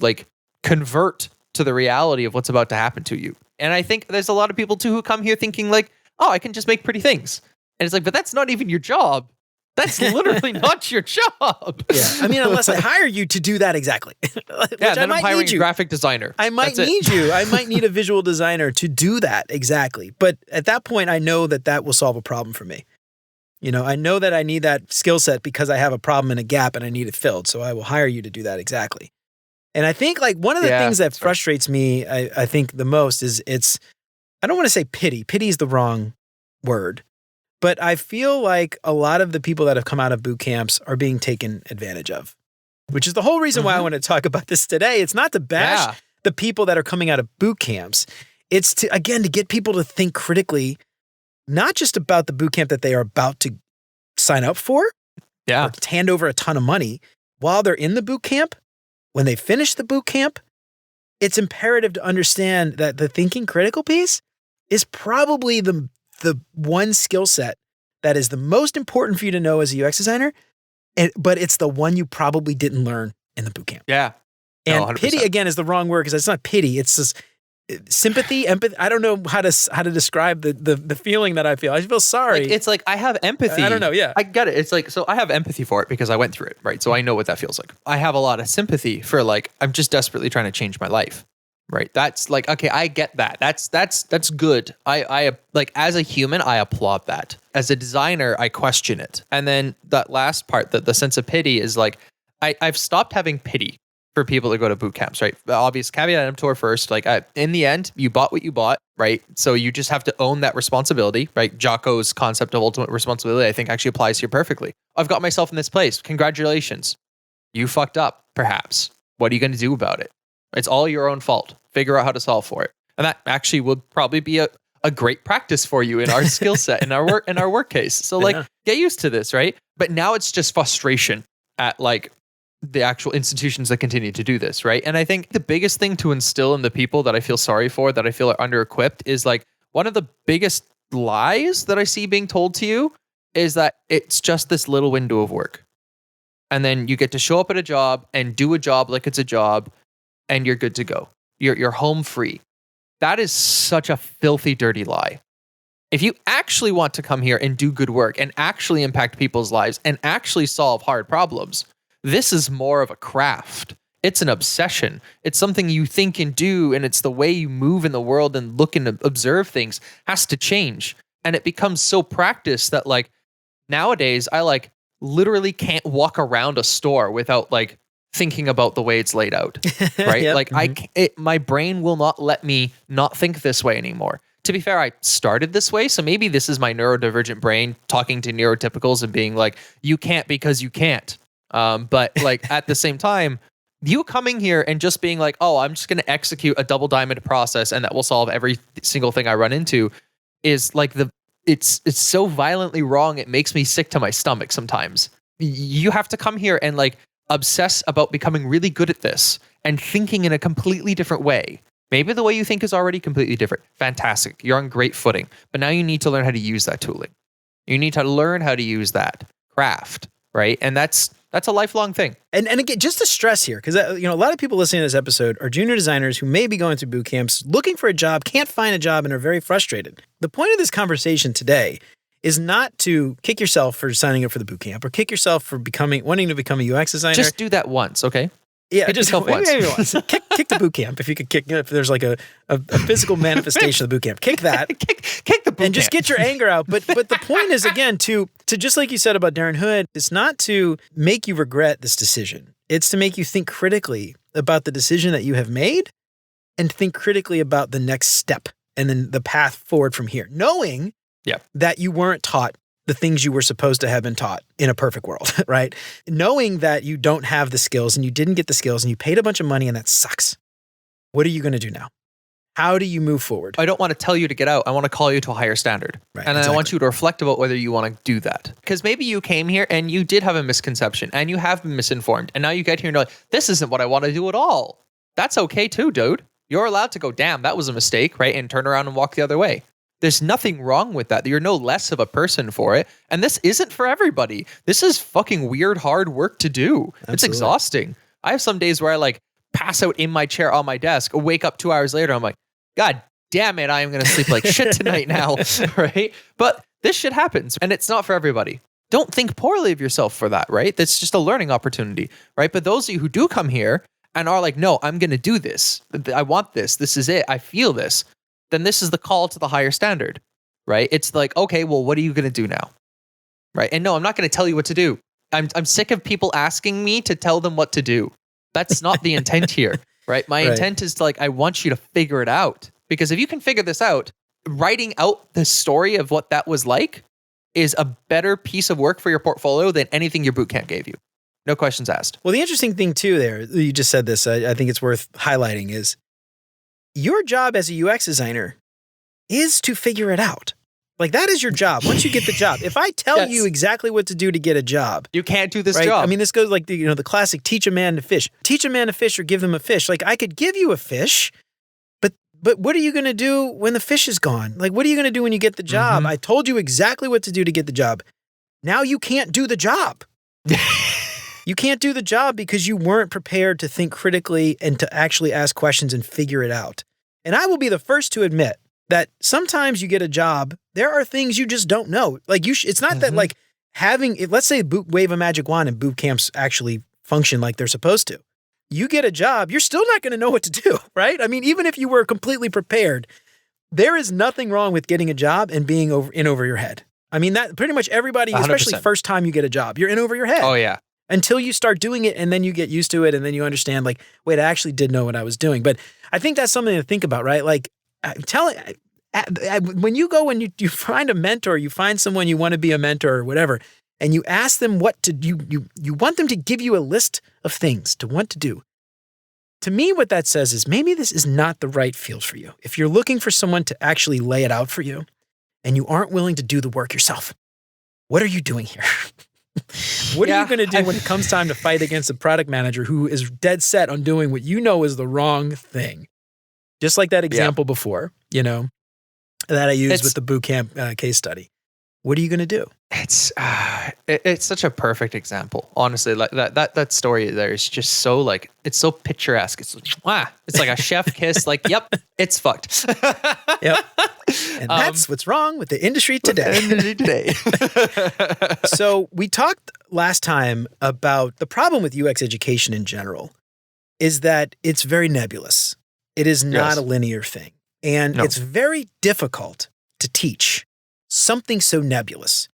Speaker 1: convert to the reality of what's about to happen to you. And I think there's a lot of people too who come here thinking oh, I can just make pretty things. And it's but that's not even your job. That's literally not your job.
Speaker 2: Yeah. I mean, unless I hire you to do that exactly. Which
Speaker 1: Yeah, then
Speaker 2: I
Speaker 1: I'm
Speaker 2: might
Speaker 1: hiring
Speaker 2: need
Speaker 1: a
Speaker 2: you.
Speaker 1: graphic designer.
Speaker 2: I might need you. I might need a visual designer to do that exactly. But at that point, I know that will solve a problem for me. I know that I need that skill set because I have a problem and a gap and I need it filled. So I will hire you to do that exactly. And I think like one of the things that frustrates me, I think the most is I don't want to say pity. Pity is the wrong word. But I feel like a lot of the people that have come out of boot camps are being taken advantage of, which is the whole reason why I want to talk about this today. It's not to bash the people that are coming out of boot camps. It's to get people to think critically, not just about the boot camp that they are about to sign up for, or to hand over a ton of money while they're in the boot camp. When they finish the boot camp, it's imperative to understand that the thinking critical piece is probably the one skill set that is the most important for you to know as a UX designer, but it's the one you probably didn't learn in the boot camp.
Speaker 1: Yeah.
Speaker 2: And
Speaker 1: 100%.
Speaker 2: pity, again, is the wrong word because it's not pity. It's just sympathy, empathy. I don't know how to describe the feeling that I feel. I feel sorry.
Speaker 1: It's like I have empathy.
Speaker 2: I don't know. Yeah.
Speaker 1: I get it. It's like, so I have empathy for it because I went through it, right? So I know what that feels like. I have a lot of sympathy for like, I'm just desperately trying to change my life. Right. That's like, okay, I get that. That's good. I like, as a human, I applaud that. As a designer, I question it. And then that last part, the sense of pity is like, I've stopped having pity for people that go to boot camps, right? The obvious caveat emptor first, like in the end, you bought what you bought, right? So you just have to own that responsibility, right? Jocko's concept of ultimate responsibility, I think actually applies here perfectly. I've got myself in this place. Congratulations. You fucked up, perhaps. What are you going to do about it? It's all your own fault. Figure out how to solve for it. And that actually would probably be a great practice for you in our skill set, in our work case. So like, get used to this, right? But now it's just frustration at like the actual institutions that continue to do this, right? And I think the biggest thing to instill in the people that I feel sorry for, that I feel are under-equipped, is like one of the biggest lies that I see being told to you is that it's just this little window of work. And then you get to show up at a job and do a job like it's a job, and you're good to go. You're home free. That is such a filthy, dirty lie. If you actually want to come here and do good work and actually impact people's lives and actually solve hard problems, this is more of a craft. It's an obsession. It's something you think and do, and it's the way you move in the world and look and observe things has to change. And it becomes so practiced that like nowadays I like literally can't walk around a store without like thinking about the way it's laid out, right?
Speaker 2: Yep.
Speaker 1: Like my brain will not let me not think this way anymore. To be fair, I started this way, so maybe this is my neurodivergent brain talking to neurotypicals and being like, you can't because you can't. But like at the same time, you coming here and just being like, oh, I'm just going to execute a double diamond process and that will solve every single thing I run into is like it's so violently wrong. It makes me sick to my stomach sometimes. You have to come here and like obsess about becoming really good at this and thinking in a completely different way. Maybe the way you think is already completely different. Fantastic. You're on great footing. But now you need to learn how to use that tooling. You need to learn how to use that craft, right? And that's a lifelong thing.
Speaker 2: And again, just to stress here, because a lot of people listening to this episode are junior designers who may be going through boot camps, looking for a job, can't find a job, and are very frustrated. The point of this conversation today is not to kick yourself for signing up for the boot camp or kick yourself for wanting to become a UX designer.
Speaker 1: Just do that once, okay?
Speaker 2: Yeah,
Speaker 1: kick
Speaker 2: just maybe once. Kick the boot camp if you could kick. If there's like a physical manifestation of the boot camp, kick that.
Speaker 1: kick the boot
Speaker 2: and just get your anger out. But the point is again to just like you said about Darren Hood, it's not to make you regret this decision. It's to make you think critically about the decision that you have made, and think critically about the next step and then the path forward from here, knowing that you weren't taught the things you were supposed to have been taught in a perfect world, right? Knowing that you don't have the skills and you didn't get the skills and you paid a bunch of money and that sucks. What are you going to do now? How do you move forward?
Speaker 1: I don't want to tell you to get out. I want to call you to a higher standard.
Speaker 2: Right,
Speaker 1: and then I want you to reflect about whether you want to do that. Because maybe you came here and you did have a misconception and you have been misinformed. And now you get here and you're like, this isn't what I want to do at all. That's okay too, dude. You're allowed to go, damn, that was a mistake, right? And turn around and walk the other way. There's nothing wrong with that. You're no less of a person for it. And this isn't for everybody. This is fucking weird, hard work to do. Absolutely. It's exhausting. I have some days where I like pass out in my chair on my desk, wake up 2 hours later. I'm like, God damn it. I am going to sleep like shit tonight now. Right. But this shit happens and it's not for everybody. don't think poorly of yourself for that, right? That's just a learning opportunity, right? But those of you who do come here and are like, no, I'm going to do this. I want this. This is it. I feel this. Then this is the call to the higher standard, right? It's like, okay, well, what are you going to do now? Right? And no, I'm not going to tell you what to do. I'm sick of people asking me to tell them what to do. That's not the intent here, right? My intent is to I want you to figure it out. Because if you can figure this out, writing out the story of what that was like is a better piece of work for your portfolio than anything your bootcamp gave you. No questions asked.
Speaker 2: Well, the interesting thing too there, you just said this, I think it's worth highlighting, is your job as a UX designer is to figure it out. That is your job. Once you get the job, if I tell you exactly what to do to get a job,
Speaker 1: you can't do this job.
Speaker 2: I mean, this goes the classic teach a man to fish. Teach a man to fish or give them a fish. I could give you a fish, but what are you going to do when the fish is gone? What are you going to do when you get the job?
Speaker 1: Mm-hmm.
Speaker 2: I told you exactly what to do to get the job. Now you can't do the job. You can't do the job because you weren't prepared to think critically and to actually ask questions and figure it out. And I will be the first to admit that sometimes you get a job, there are things you just don't know. It's not that having, let's say wave a magic wand and boot camps actually function like they're supposed to. You get a job, you're still not going to know what to do, right? I mean, even if you were completely prepared, there is nothing wrong with getting a job and being over your head. I mean, that pretty much everybody,
Speaker 1: 100%.
Speaker 2: especially first time you get a job, you're in over your head.
Speaker 1: Oh, yeah.
Speaker 2: Until you start doing it and then you get used to it and then you understand wait, I actually did know what I was doing. But I think that's something to think about, right? When you go and you find a mentor, you find someone you want to be a mentor or whatever, and you ask them what to do, you want them to give you a list of things to want to do. To me, what that says is maybe this is not the right field for you. If you're looking for someone to actually lay it out for you and you aren't willing to do the work yourself, what are you doing here? What are you going to do when it comes time to fight against a product manager who is dead set on doing what you know is the wrong thing? Just like that example before, that I used with the bootcamp case study. What are you going to do?
Speaker 1: It's such a perfect example. Honestly, that story there is just so it's so picturesque. It's like a chef kiss. Yep, it's fucked.
Speaker 2: Yep. And that's what's wrong with the industry today. So we talked last time about the problem with UX education in general is that it's very nebulous. It is not a linear thing. And it's very difficult to teach something so nebulous.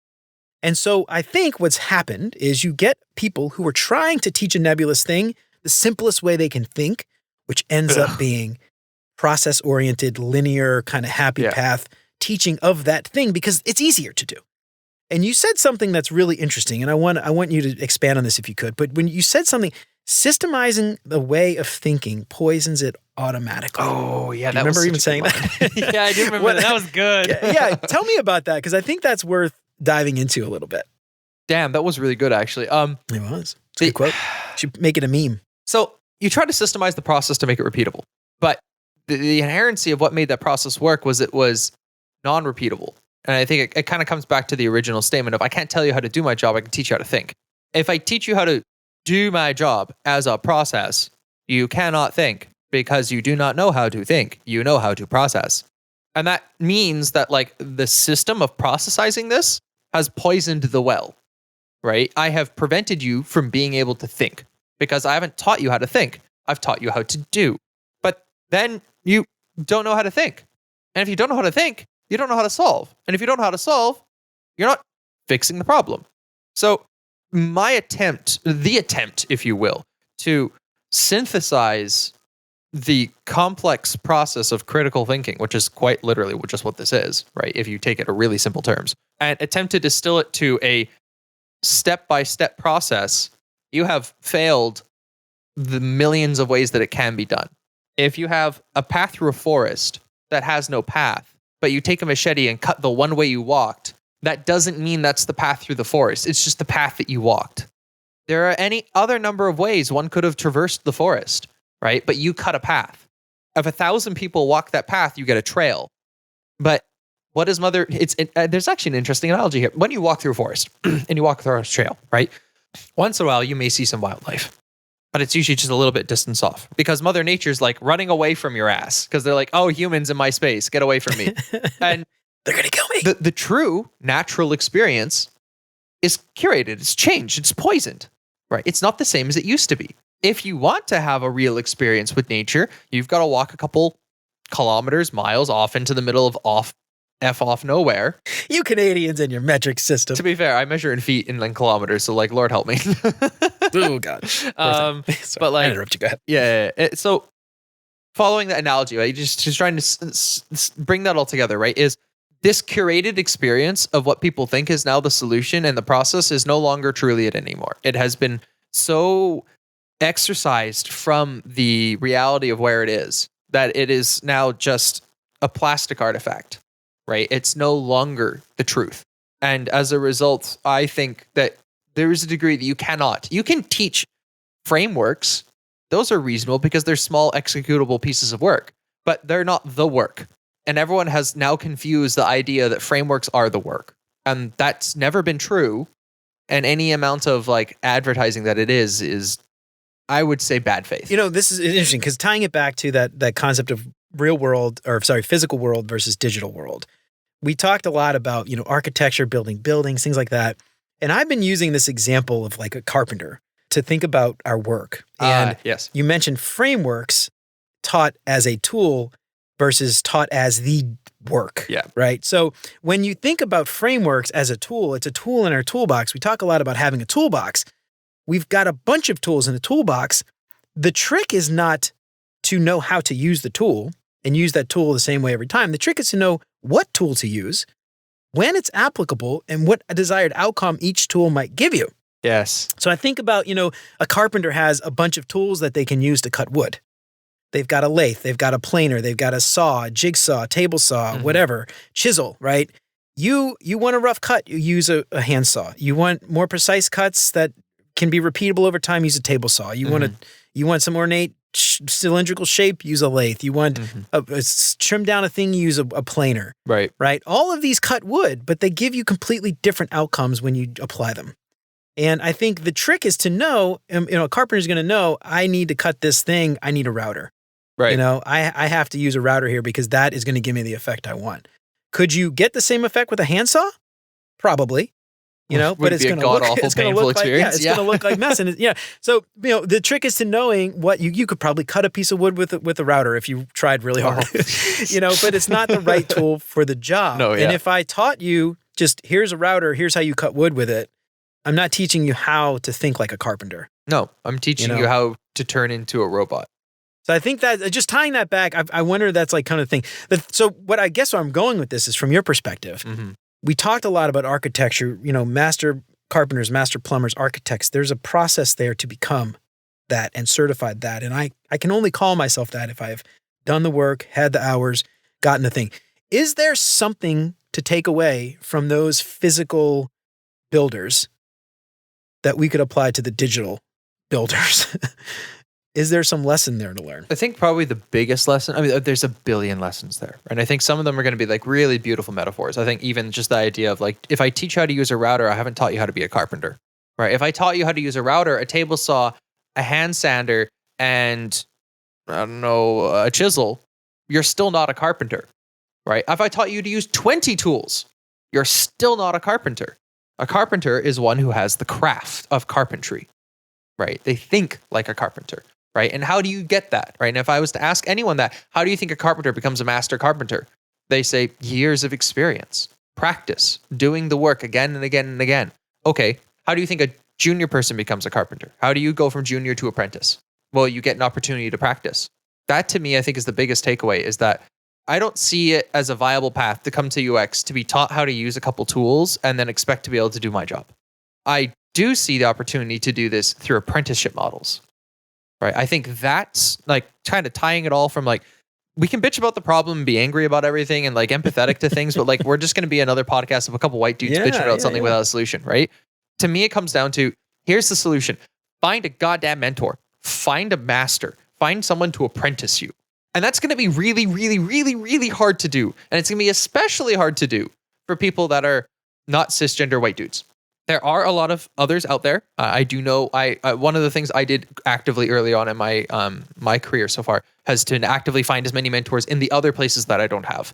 Speaker 2: And so I think what's happened is you get people who are trying to teach a nebulous thing the simplest way they can think, which ends up being process-oriented, linear, kind of happy path teaching of that thing because it's easier to do. And you said something that's really interesting, and I want you to expand on this if you could. But when you said something, systemizing the way of thinking poisons it automatically.
Speaker 1: Oh, yeah.
Speaker 2: Do you remember even saying that?
Speaker 1: Yeah, I do remember that. That was good.
Speaker 2: Yeah, tell me about that because I think that's worth diving into a little bit.
Speaker 1: Damn, that was really good, actually.
Speaker 2: It was. It's a good quote. Should make it a meme.
Speaker 1: So you try to systemize the process to make it repeatable, but the inherency of what made that process work was it was non-repeatable. And I think it kind of comes back to the original statement of I can't tell you how to do my job, I can teach you how to think. If I teach you how to do my job as a process, you cannot think because you do not know how to think. You know how to process. And that means that the system of processizing this has poisoned the well, right? I have prevented you from being able to think because I haven't taught you how to think. I've taught you how to do. But then you don't know how to think. And if you don't know how to think, you don't know how to solve. And if you don't know how to solve, you're not fixing the problem. So my attempt, if you will, to synthesize the complex process of critical thinking, which is quite literally just what this is, right? If you take it to really simple terms, and attempt to distill it to a step-by-step process, you have failed the millions of ways that it can be done. If you have a path through a forest that has no path, but you take a machete and cut the one way you walked, that doesn't mean that's the path through the forest. It's just the path that you walked. There are any other number of ways one could have traversed the forest, right? But you cut a path. If 1,000 people walk that path, you get a trail. But what is there's actually an interesting analogy here. When you walk through a forest and you walk through a trail, right? Once in a while, you may see some wildlife, but it's usually just a little bit distance off because Mother Nature's running away from your ass because they're like, oh, humans in my space, get away from me. And
Speaker 2: they're going to kill me.
Speaker 1: The true natural experience is curated, it's changed, it's poisoned, right? It's not the same as it used to be. If you want to have a real experience with nature, you've got to walk a couple kilometers, miles off into the middle of off nowhere.
Speaker 2: You Canadians and your metric system.
Speaker 1: To be fair, I measure in feet and in kilometers, so like, Lord help me.
Speaker 2: Oh God.
Speaker 1: But like,
Speaker 2: I interrupt you. Go ahead.
Speaker 1: Yeah. So following that analogy, right, just trying to bring that all together, right, is this curated experience of what people think is now the solution, and the process is no longer truly it anymore. It has been so exercised from the reality of where it is that it is now just a plastic artifact, right? It's no longer the truth. And as a result, I think that there is a degree that you can teach frameworks. Those are reasonable because they're small executable pieces of work, but they're not the work. And everyone has now confused the idea that frameworks are the work. And that's never been true. And any amount of like advertising that it is I would say bad faith.
Speaker 2: You know, this is interesting because tying it back to that concept of physical world versus digital world. We talked a lot about, architecture, building buildings, things like that. And I've been using this example of like a carpenter to think about our work. And
Speaker 1: yes,
Speaker 2: you mentioned frameworks taught as a tool versus taught as the work.
Speaker 1: Yeah.
Speaker 2: Right. So when you think about frameworks as a tool, it's a tool in our toolbox. We talk a lot about having a toolbox. We've got a bunch of tools in a toolbox. The trick is not to know how to use the tool and use that tool the same way every time. The trick is to know what tool to use, when it's applicable, and what a desired outcome each tool might give you.
Speaker 1: Yes.
Speaker 2: So I think about, a carpenter has a bunch of tools that they can use to cut wood. They've got a lathe, they've got a planer, they've got a saw, a jigsaw, table saw, whatever, chisel, right? You want a rough cut, you use a handsaw. You want more precise cuts that can be repeatable over time, use a table saw. You want some ornate cylindrical shape, use a lathe. You want trim down a thing, use a planer.
Speaker 1: Right.
Speaker 2: Right. All of these cut wood, but they give you completely different outcomes when you apply them. And I think the trick is to know, a carpenter's going to know, I need to cut this thing, I need a router.
Speaker 1: Right.
Speaker 2: I have to use a router here because that is going to give me the effect I want. Could you get the same effect with a handsaw? Probably. But it's going to look
Speaker 1: experience.
Speaker 2: Going to look like mess. And so the trick is to knowing what you could probably cut a piece of wood with a router if you tried really hard. But it's not the right tool for the job.
Speaker 1: No, yeah.
Speaker 2: And if I taught you just here's a router, here's how you cut wood with it, I'm not teaching you how to think like a carpenter.
Speaker 1: No, I'm teaching you how to turn into a robot.
Speaker 2: So I think that just tying that back, I wonder that's like kind of thing. So what I guess where I'm going with this is from your perspective.
Speaker 1: Mm-hmm.
Speaker 2: We talked a lot about architecture, master carpenters, master plumbers, architects. There's a process there to become that and certified that. And I can only call myself that if I've done the work, had the hours, gotten the thing. Is there something to take away from those physical builders that we could apply to the digital builders? Is there some lesson there to learn?
Speaker 1: I think probably the biggest lesson, there's a billion lessons there. And I think some of them are going to be like really beautiful metaphors. I think even just the idea of like, if I teach you how to use a router, I haven't taught you how to be a carpenter, right? If I taught you how to use a router, a table saw, a hand sander, and a chisel, you're still not a carpenter, right? If I taught you to use 20 tools, you're still not a carpenter. A carpenter is one who has the craft of carpentry, right? They think like a carpenter. Right. And how do you get that? Right. And if I was to ask anyone that, how do you think a carpenter becomes a master carpenter? They say years of experience, practice, doing the work again and again and again. Okay. How do you think a junior person becomes a carpenter? How do you go from junior to apprentice? Well, you get an opportunity to practice. That to me, I think is the biggest takeaway is that I don't see it as a viable path to come to UX to be taught how to use a couple tools and then expect to be able to do my job. I do see the opportunity to do this through apprenticeship models. Right. I think that's like kind of tying it all from like, we can bitch about the problem and be angry about everything and like empathetic to things, but like, we're just going to be another podcast of a couple white dudes bitching about something without a solution. Right. To me, it comes down to here's the solution. Find a goddamn mentor, find a master, find someone to apprentice you. And that's going to be really, really, really, really hard to do. And it's going to be especially hard to do for people that are not cisgender white dudes. There are a lot of others out there. I do know. One of the things I did actively early on in my my career so far has to actively find as many mentors in the other places that I don't have.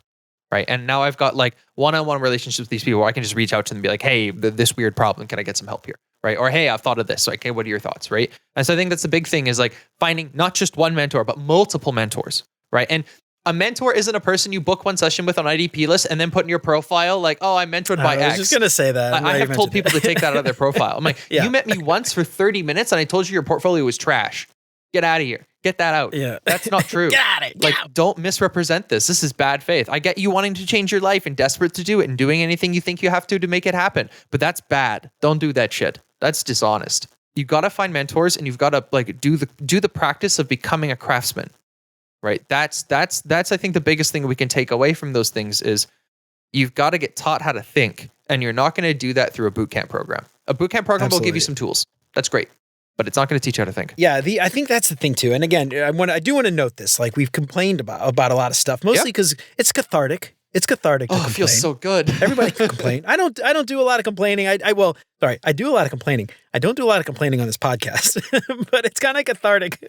Speaker 1: right? And now I've got like one-on-one relationships with these people where I can just reach out to them and be like, hey, this weird problem, can I get some help here? Right? Or, hey, I've thought of this. Like, hey, what are your thoughts? Right? And so I think that's the big thing is like finding not just one mentor, but multiple mentors, right? And a mentor isn't a person you book one session with on IDP list and then put in your profile like, oh, I'm mentored by X.
Speaker 2: I was just going to say that.
Speaker 1: I have told people to take that out of their profile. I'm like, you met me once for 30 minutes and I told you your portfolio was trash. Get out of here. Get that out.
Speaker 2: Yeah.
Speaker 1: That's not true.
Speaker 2: Get out of it.
Speaker 1: Like, don't misrepresent this. This is bad faith. I get you wanting to change your life and desperate to do it and doing anything you think you have to make it happen. But that's bad. Don't do that shit. That's dishonest. You got to find mentors and you've got to like do the practice of becoming a craftsman. Right? That's I think the biggest thing we can take away from those things is you've got to get taught how to think, and you're not going to do that through a bootcamp program. A bootcamp program will give you some tools. That's great, but it's not going to teach you how to think.
Speaker 2: Yeah, I think that's the thing too. And again, I do want to note this. Like we've complained about a lot of stuff, mostly because it's cathartic. It's cathartic to complain.
Speaker 1: It feels so good.
Speaker 2: Everybody can complain. I don't do a lot of complaining. I do a lot of complaining. I don't do a lot of complaining on this podcast, but it's kind of cathartic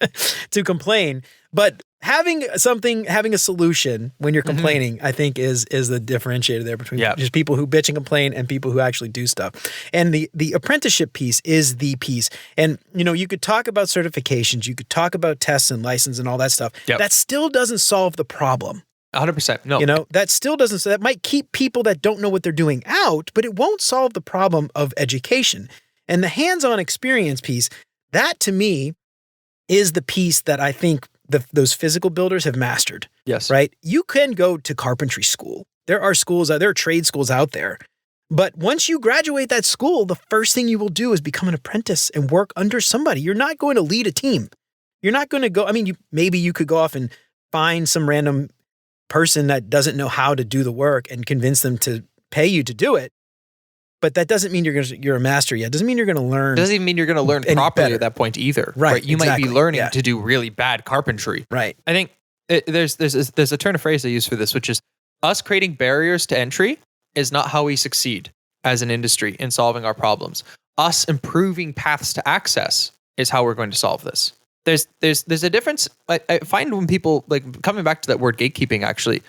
Speaker 2: to complain. But having a solution when you're complaining, I think is the differentiator there between just people who bitch and complain and people who actually do stuff. And the apprenticeship piece is the piece. And you could talk about certifications, you could talk about tests and license and all that stuff. Yep. That still doesn't solve the problem.
Speaker 1: 100%. No.
Speaker 2: That still doesn't, so that might keep people that don't know what they're doing out, but it won't solve the problem of education. And the hands-on experience piece, that to me is the piece that I think those physical builders have mastered.
Speaker 1: Yes.
Speaker 2: Right? You can go to carpentry school. There are trade schools out there. But once you graduate that school, the first thing you will do is become an apprentice and work under somebody. You're not going to lead a team. You're not going to go, maybe you could go off and find some random person that doesn't know how to do the work and convince them to pay you to do it. But that doesn't mean you're a master yet. Doesn't mean you're going to learn.
Speaker 1: Doesn't even mean you're going to learn properly at that point either.
Speaker 2: Right.
Speaker 1: You might be learning to do really bad carpentry.
Speaker 2: Right.
Speaker 1: I think there's a turn of phrase I use for this, which is us creating barriers to entry is not how we succeed as an industry in solving our problems. Us improving paths to access is how we're going to solve this. There's a difference. I find when people, like, coming back to that word gatekeeping, actually,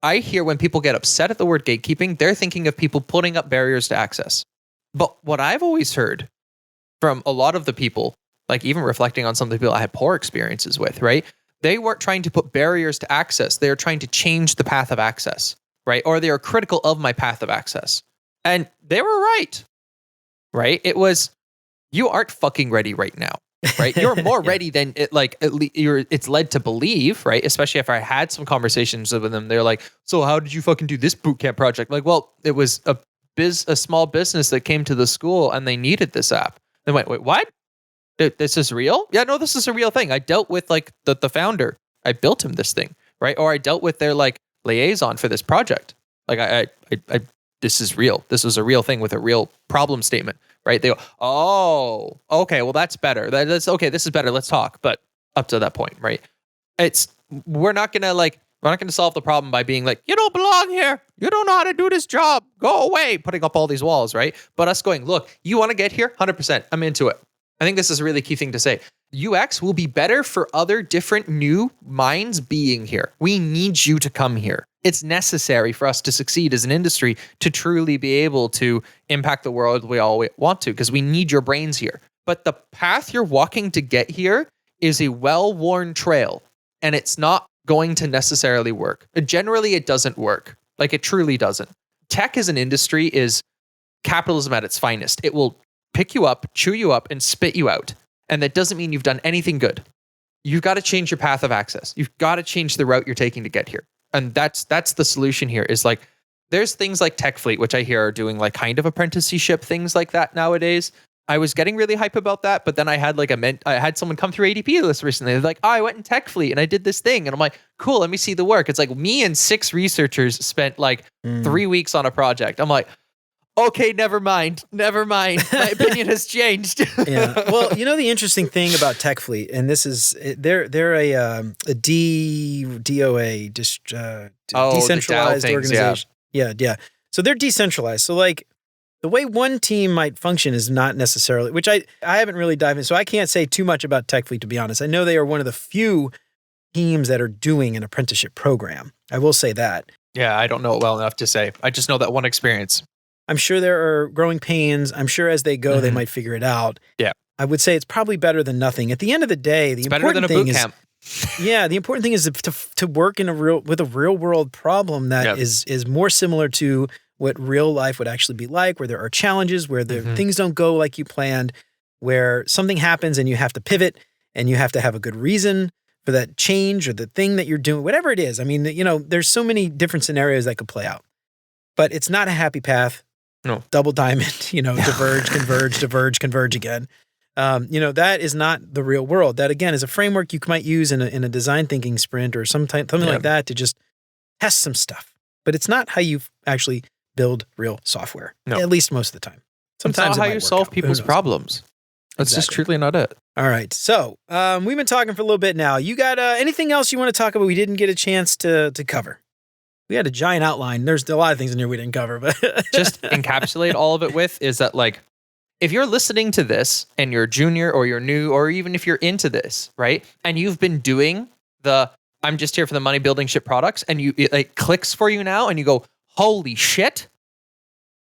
Speaker 1: I hear when people get upset at the word gatekeeping, they're thinking of people putting up barriers to access. But what I've always heard from a lot of the people, like even reflecting on some of the people I had poor experiences with, right? They weren't trying to put barriers to access. They were trying to change the path of access, right? Or they are critical of my path of access. And they were right? It was, you aren't fucking ready right now. Right, you're more ready than it's led to believe, right? Especially after I had some conversations with them, they're like, "So how did you fucking do this bootcamp project?" Like, well, it was a small business that came to the school and they needed this app. They went, "Wait, what? This is real?" Yeah, no, this is a real thing. I dealt with like the founder. I built him this thing, right? Or I dealt with their like liaison for this project. Like I this is real. This is a real thing with a real problem statement. Right? They go, oh, okay, well, that's better. That's okay. This is better. Let's talk. But up to that point, right? We're not going to solve the problem by being like, you don't belong here. You don't know how to do this job. Go away. Putting up all these walls, right? But us going, look, you want to get here? 100%. I'm into it. I think this is a really key thing to say. UX will be better for other different new minds being here. We need you to come here. It's necessary for us to succeed as an industry to truly be able to impact the world we all want to, because we need your brains here. But the path you're walking to get here is a well-worn trail, and it's not going to necessarily work. Generally, it doesn't work. Like, it truly doesn't. Tech as an industry is capitalism at its finest. It will pick you up, chew you up, and spit you out. And that doesn't mean you've done anything good. You've got to change your path of access. You've got to change the route you're taking to get here. And that's the solution here, is like, there's things like TechFleet, which I hear are doing like kind of apprenticeship things like that nowadays. I was getting really hype about that, but then I had I had someone come through ADP list recently. They're like, oh, I went in TechFleet and I did this thing. And I'm like, cool, let me see the work. It's like me and 6 researchers spent like 3 weeks on a project. I'm like, okay, never mind. My opinion has changed.
Speaker 2: Yeah. Well, the interesting thing about TechFleet, and this is, they're a DOA, decentralized organization. Yeah. So they're decentralized. So like the way one team might function is not necessarily, which I haven't really dived in. So I can't say too much about TechFleet, to be honest. I know they are one of the few teams that are doing an apprenticeship program. I will say that.
Speaker 1: Yeah, I don't know it well enough to say. I just know that one experience.
Speaker 2: I'm sure there are growing pains. I'm sure as they go, they might figure it out.
Speaker 1: Yeah.
Speaker 2: I would say it's probably better than nothing. At the end of the day, the important thing is the important thing is to work with a real world problem that is more similar to what real life would actually be like, where there are challenges, where things don't go like you planned, where something happens and you have to pivot and you have to have a good reason for that change or the thing that you're doing, whatever it is. I mean, there's so many different scenarios that could play out, but it's not a happy path.
Speaker 1: No.
Speaker 2: Double diamond, diverge, converge, diverge, converge again. That is not the real world. That again is a framework you might use in a design thinking sprint or something like that to just test some stuff. But it's not how you actually build real software. No. At least most of the time. Sometimes
Speaker 1: it's not how you solve people's problems. That's just truly not it.
Speaker 2: All right. So we've been talking for a little bit now. You got anything else you want to talk about we didn't get a chance to cover? We had a giant outline. There's a lot of things in here we didn't cover, but
Speaker 1: just encapsulate all of it with is that if you're listening to this and you're junior or you're new, or even if you're into this, right? And you've been doing I'm just here for the money building shit products, and it clicks for you now and you go, holy shit,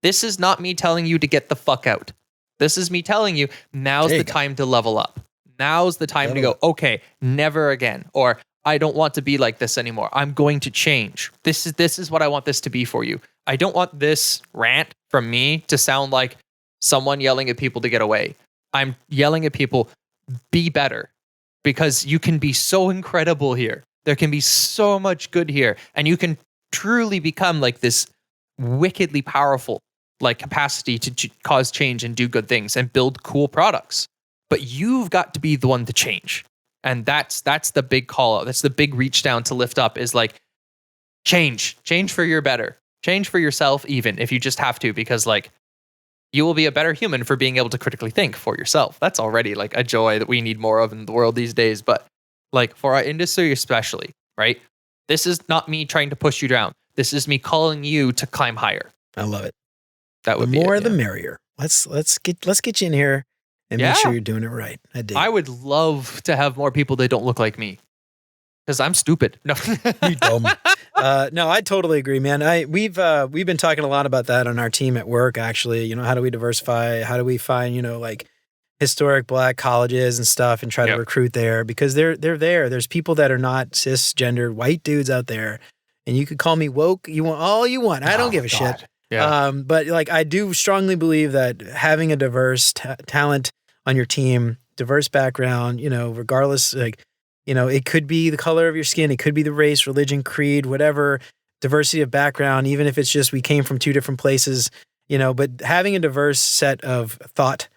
Speaker 1: this is not me telling you to get the fuck out. This is me telling you now's the time to level up. Now's the time to go, okay, never again. Or I don't want to be like this anymore. I'm going to change. This is what I want this to be for you. I don't want this rant from me to sound like someone yelling at people to get away. I'm yelling at people, be better, because you can be so incredible here. There can be so much good here, and you can truly become like this wickedly powerful capacity to cause change and do good things and build cool products. But you've got to be the one to change. And that's the big call out. That's the big reach down to lift up is change for your better, change for yourself, even if you just have to, because you will be a better human for being able to critically think for yourself. That's already a joy that we need more of in the world these days. But for our industry, especially, right? This is not me trying to push you down. This is me calling you to climb higher.
Speaker 2: I love it.
Speaker 1: That would
Speaker 2: be more the merrier. Let's get you in here and make sure you're doing it right.
Speaker 1: I would love to have more people that don't look like me, because I'm stupid. No,
Speaker 2: you dumb. No, I totally agree, man. We've been talking a lot about that on our team at work. Actually, how do we diversify? How do we find historic Black colleges and stuff and try to recruit there, because they're there. There's people that are not cisgendered white dudes out there, and you could call me woke. You want all you want. I don't give a shit. Yeah. But I do strongly believe that having a diverse talent on your team, diverse background, regardless, it could be the color of your skin, it could be the race, religion, creed, whatever, diversity of background, even if it's just we came from two different places, but having a diverse set of thought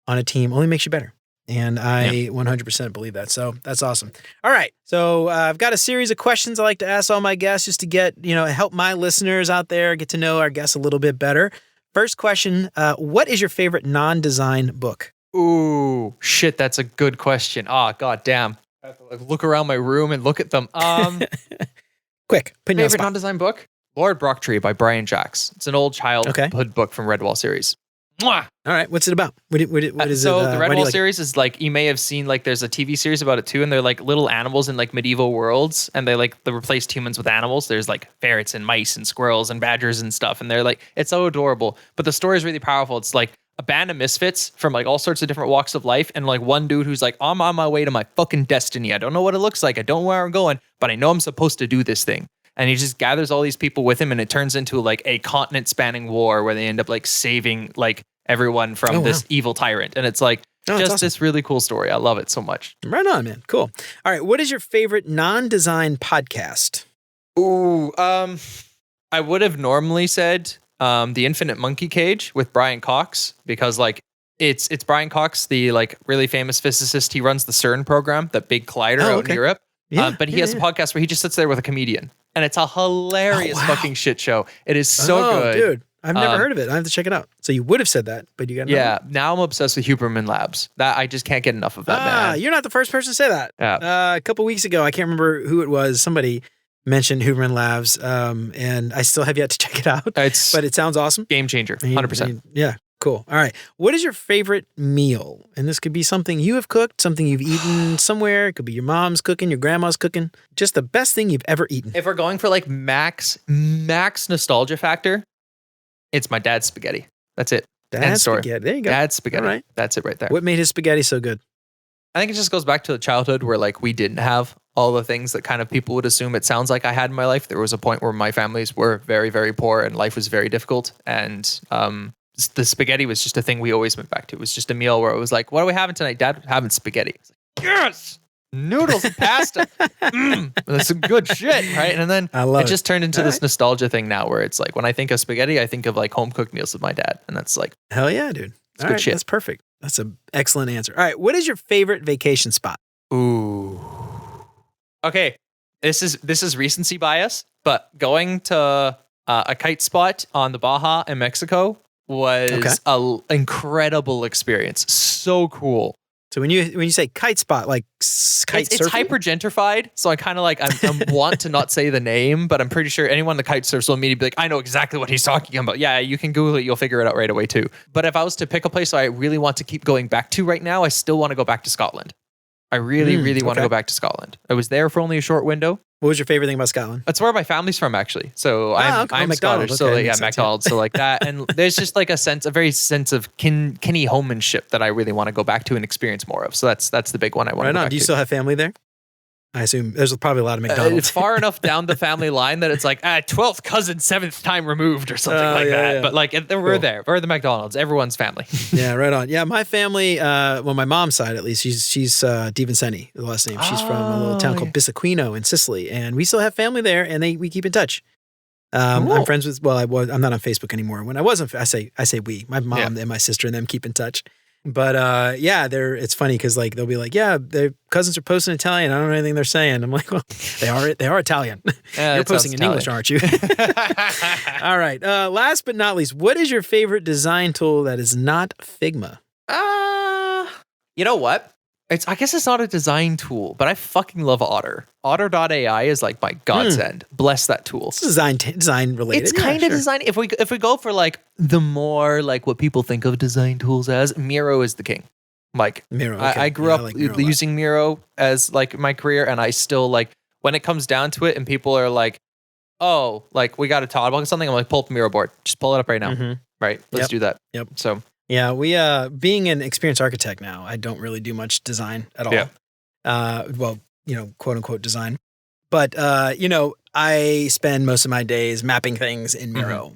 Speaker 2: on a team only makes you better. And I 100% believe that. So that's awesome. All right. So I've got a series of questions I like to ask all my guests just to get, help my listeners out there get to know our guests a little bit better. First question, what is your favorite non-design book?
Speaker 1: Ooh, shit, that's a good question. God damn. I have to look around my room and look at them.
Speaker 2: Quick, put
Speaker 1: favorite non-design book? Lord Brocktree by Brian Jacks. It's an old childhood book from Redwall series. Mwah!
Speaker 2: All right, what's it about? What is it?
Speaker 1: So the Redwall series is you may have seen there's a TV series about it too, and they're little animals in medieval worlds, and they replaced humans with animals. There's ferrets and mice and squirrels and badgers and stuff, and they're it's so adorable. But the story is really powerful. It's a band of misfits from all sorts of different walks of life, and one dude who's I'm on my way to my fucking destiny. I don't know what it looks like. I don't know where I'm going, but I know I'm supposed to do this thing. And he just gathers all these people with him, and it turns into a continent spanning war where they end up saving everyone from this evil tyrant. And it's awesome. This really cool story. I love it so much.
Speaker 2: Right on, man. Cool. All right. What is your favorite non-design podcast?
Speaker 1: Ooh, I would have normally said The Infinite Monkey Cage with Brian Cox, because it's Brian Cox, the really famous physicist. He runs the CERN program, that big collider out in Europe. Yeah, but he has a podcast where he just sits there with a comedian, and it's a hilarious fucking shit show. It is so good.
Speaker 2: Dude, I've never heard of it. I have to check it out. So you would have said that, but you got
Speaker 1: now I'm obsessed with Huberman Labs. That I just can't get enough of that, man.
Speaker 2: You're not the first person to say that.
Speaker 1: Yeah.
Speaker 2: A couple weeks ago, I can't remember who it was. Somebody mentioned Huberman Labs, and I still have yet to check it out. But it sounds awesome.
Speaker 1: Game changer, 100%.
Speaker 2: Yeah. cool. All right. What is your favorite meal? And this could be something you have cooked, something you've eaten somewhere. It could be your mom's cooking, your grandma's cooking. Just the best thing you've ever eaten.
Speaker 1: If we're going for like max nostalgia factor, it's my dad's spaghetti. That's it.
Speaker 2: Dad's spaghetti. There you go.
Speaker 1: Dad's spaghetti.
Speaker 2: All right.
Speaker 1: That's it right there.
Speaker 2: What made his spaghetti so good?
Speaker 1: I think it just goes back to the childhood where like we didn't have all the things that kind of people would assume it sounds like I had in my life. There was a point where my families were very, very poor and life was very difficult. And the spaghetti was just a thing we always went back to. It was just a meal where it was like, what are we having tonight? Dad, we're having spaghetti. I was like, yes! Noodles and pasta. That's some good shit, right? And then it just turned into this nostalgia thing now where it's like, when I think of spaghetti, I think of like home cooked meals with my dad. And that's like,
Speaker 2: hell yeah, dude.
Speaker 1: It's good shit.
Speaker 2: That's perfect. That's an excellent answer. All right. What is your favorite vacation spot?
Speaker 1: Ooh. Okay. This is recency bias, but going to a kite spot on the Baja in Mexico was an incredible experience. So cool.
Speaker 2: So when you say kite spot, like kite surfing?
Speaker 1: It's hyper gentrified. So I kind of like, I want to not say the name, but I'm pretty sure anyone that kite surfs will immediately be like, I know exactly what he's talking about. Yeah, you can Google it. You'll figure it out right away too. But if I was to pick a place I really want to keep going back to right now, I still want to go back to Scotland. I really want to go back to Scotland. I was there for only a short window.
Speaker 2: What was your favorite thing about Scotland?
Speaker 1: That's where my family's from, actually. So I'm Scottish, so yeah, McDonald, so like that. And there's just like a very sense of kinny homemanship that I really want to go back to and experience more of. So that's the big one I want to go back to.
Speaker 2: Do you still have family there? I assume there's probably a lot of McDonald's.
Speaker 1: It's far enough down the family line that it's like 12th cousin, 7th time removed or something like that. Yeah. But like we're there. We're the McDonald's. Everyone's family.
Speaker 2: Yeah, right on. Yeah, my family, well, my mom's side at least, she's DiVincenzi, the last name. She's from a little town called Bisaquino in Sicily, and we still have family there, and we keep in touch. Cool. I'm friends with. Well, I'm not on Facebook anymore. When I wasn't, I say we. My mom and my sister and them keep in touch. But it's funny because like they'll be like, yeah, their cousins are posting Italian. I don't know anything they're saying. I'm like, well, they are Italian. You're posting in English, aren't you? All right. Last but not least, what is your favorite design tool that is not Figma?
Speaker 1: You know what? I guess it's not a design tool, but I fucking love Otter. Otter.ai is like my godsend. Bless that tool.
Speaker 2: It's design related.
Speaker 1: It's kind of design. If we go for like the more like what people think of design tools as, Miro is the king. Like
Speaker 2: Miro. Okay.
Speaker 1: I grew up using Miro as like my career, and I still like when it comes down to it, and people are like, "Oh, like we got to talk about something." I'm like, "Pull up the Miro board. Just pull it up right now." Mm-hmm. Right? Let's do that.
Speaker 2: Yep.
Speaker 1: So.
Speaker 2: Yeah, we being an experienced architect now, I don't really do much design at all. Yeah. Well, quote unquote design. But I spend most of my days mapping things in Miro.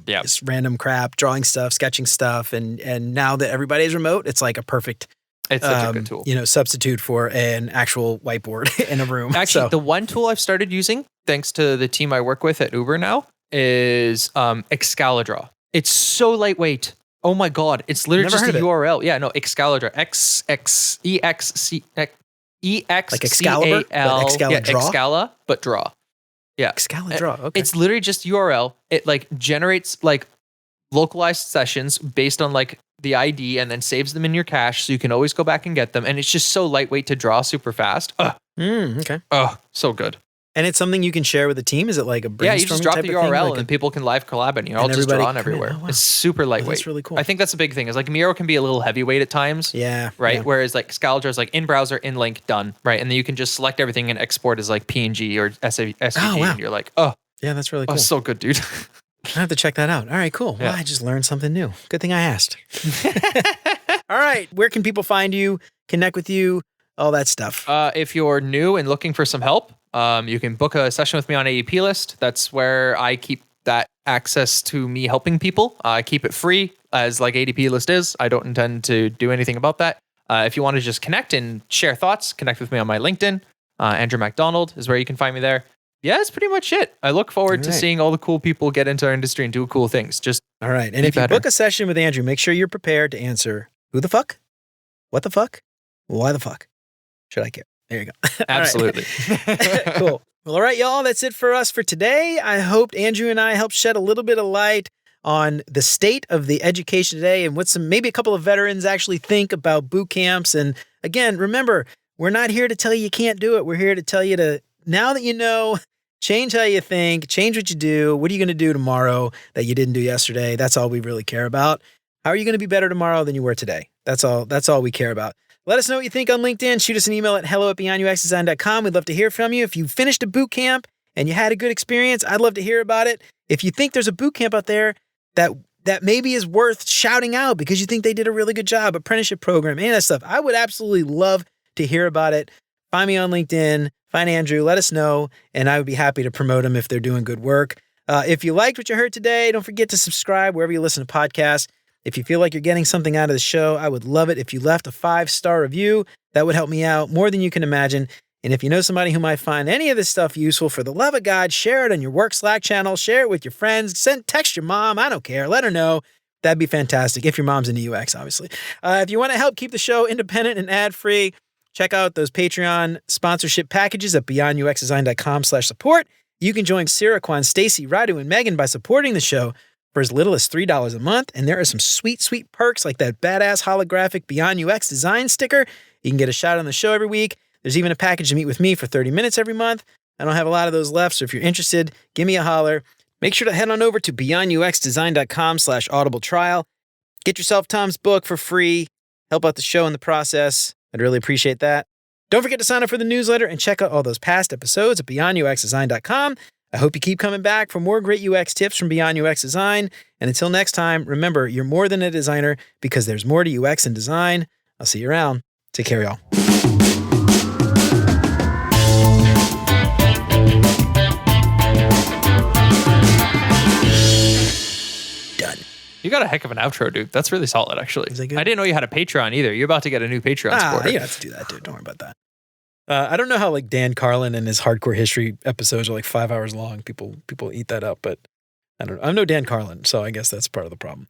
Speaker 2: Just random crap, drawing stuff, sketching stuff, and now that everybody's remote, it's like a perfect
Speaker 1: it's such a good tool.
Speaker 2: Substitute for an actual whiteboard in a room.
Speaker 1: Actually, the one tool I've started using, thanks to the team I work with at Uber now, is Excalidraw. It's so lightweight. Oh my God. It's literally just a URL. Yeah, no, Excalidraw. E-X-C-A-L.
Speaker 2: Like Excalibur?
Speaker 1: Excala, but draw. Yeah.
Speaker 2: Excalidraw, okay.
Speaker 1: It's literally just URL. It like generates like localized sessions based on like the ID and then saves them in your cache so you can always go back and get them. And it's just so lightweight to draw super fast.
Speaker 2: Okay.
Speaker 1: Oh, so good.
Speaker 2: And it's something you can share with the team? Is it like a brainstorming
Speaker 1: Yeah, you just drop the URL
Speaker 2: like
Speaker 1: and people can live collab and you're all just drawing everywhere. It's super lightweight.
Speaker 2: That's really cool.
Speaker 1: I think that's a big thing. Is like Miro can be a little heavyweight at times.
Speaker 2: Yeah.
Speaker 1: Right?
Speaker 2: Yeah.
Speaker 1: Whereas like Excalidraw is like in browser, in link, done. Right? And then you can just select everything and export as like PNG or SVG. And you're like, oh.
Speaker 2: Yeah, that's really cool.
Speaker 1: Oh, so good, dude.
Speaker 2: I have to check that out. All right, cool. Well, I just learned something new. Good thing I asked. All right. Where can people find you, connect with you, all that stuff?
Speaker 1: If you're new and looking for some help, you can book a session with me on AEP List. That's where I keep that access to me helping people. I keep it free as like ADP List is. I don't intend to do anything about that. If you want to just connect and share thoughts, connect with me on my LinkedIn. Andrew Macdonald is where you can find me there. Yeah, that's pretty much it. I look forward to seeing all the cool people get into our industry and do cool things. Just
Speaker 2: all right. And if you book a session with Andrew, make sure you're prepared to answer who the fuck, what the fuck, why the fuck should I care? There you go.
Speaker 1: Absolutely.
Speaker 2: Cool. Well, all right, y'all. That's it for us for today. I hope Andrew and I helped shed a little bit of light on the state of the education today and what maybe a couple of veterans actually think about boot camps. And again, remember, we're not here to tell you can't do it. We're here to tell you to, now that you know, change how you think, change what you do. What are you going to do tomorrow that you didn't do yesterday? That's all we really care about. How are you going to be better tomorrow than you were today? That's all we care about. Let us know what you think on LinkedIn. Shoot us an email at hello@beyonduxdesign.com. We'd love to hear from you. If you finished a boot camp and you had a good experience, I'd love to hear about it. If you think there's a boot camp out there that maybe is worth shouting out because you think they did a really good job, apprenticeship program, any of that stuff, I would absolutely love to hear about it. Find me on LinkedIn, find Andrew, let us know, and I would be happy to promote them if they're doing good work. If you liked what you heard today, don't forget to subscribe wherever you listen to podcasts. If you feel like you're getting something out of the show, I would love it if you left a 5-star review. That would help me out more than you can imagine. And if you know somebody who might find any of this stuff useful, for the love of God, share it on your work Slack channel, share it with your friends, text your mom, I don't care, let her know. That'd be fantastic, if your mom's into UX, obviously. If you want to help keep the show independent and ad-free, check out those Patreon sponsorship packages at beyonduxdesign.com/support. You can join Siraquan, Stacy, Radu, and Megan by supporting the show for as little as $3 a month. And there are some sweet, sweet perks like that badass holographic Beyond UX design sticker. You can get a shout on the show every week. There's even a package to meet with me for 30 minutes every month. I don't have a lot of those left, so if you're interested, give me a holler. Make sure to head on over to beyonduxdesign.com/audible trial. Get yourself Tom's book for free. Help out the show in the process. I'd really appreciate that. Don't forget to sign up for the newsletter and check out all those past episodes at beyonduxdesign.com. I hope you keep coming back for more great UX tips from Beyond UX Design. And until next time, remember, you're more than a designer because there's more to UX and design. I'll see you around. Take care, y'all. Done.
Speaker 1: You got a heck of an outro, dude. That's really solid, actually.
Speaker 2: Is that good?
Speaker 1: I didn't know you had a Patreon either. You're about to get a new Patreon supporter.
Speaker 2: You have to do that, dude. Don't worry about that. I don't know how like Dan Carlin and his hardcore history episodes are like 5 hours long. People eat that up, but I don't know. I'm no Dan Carlin, so I guess that's part of the problem.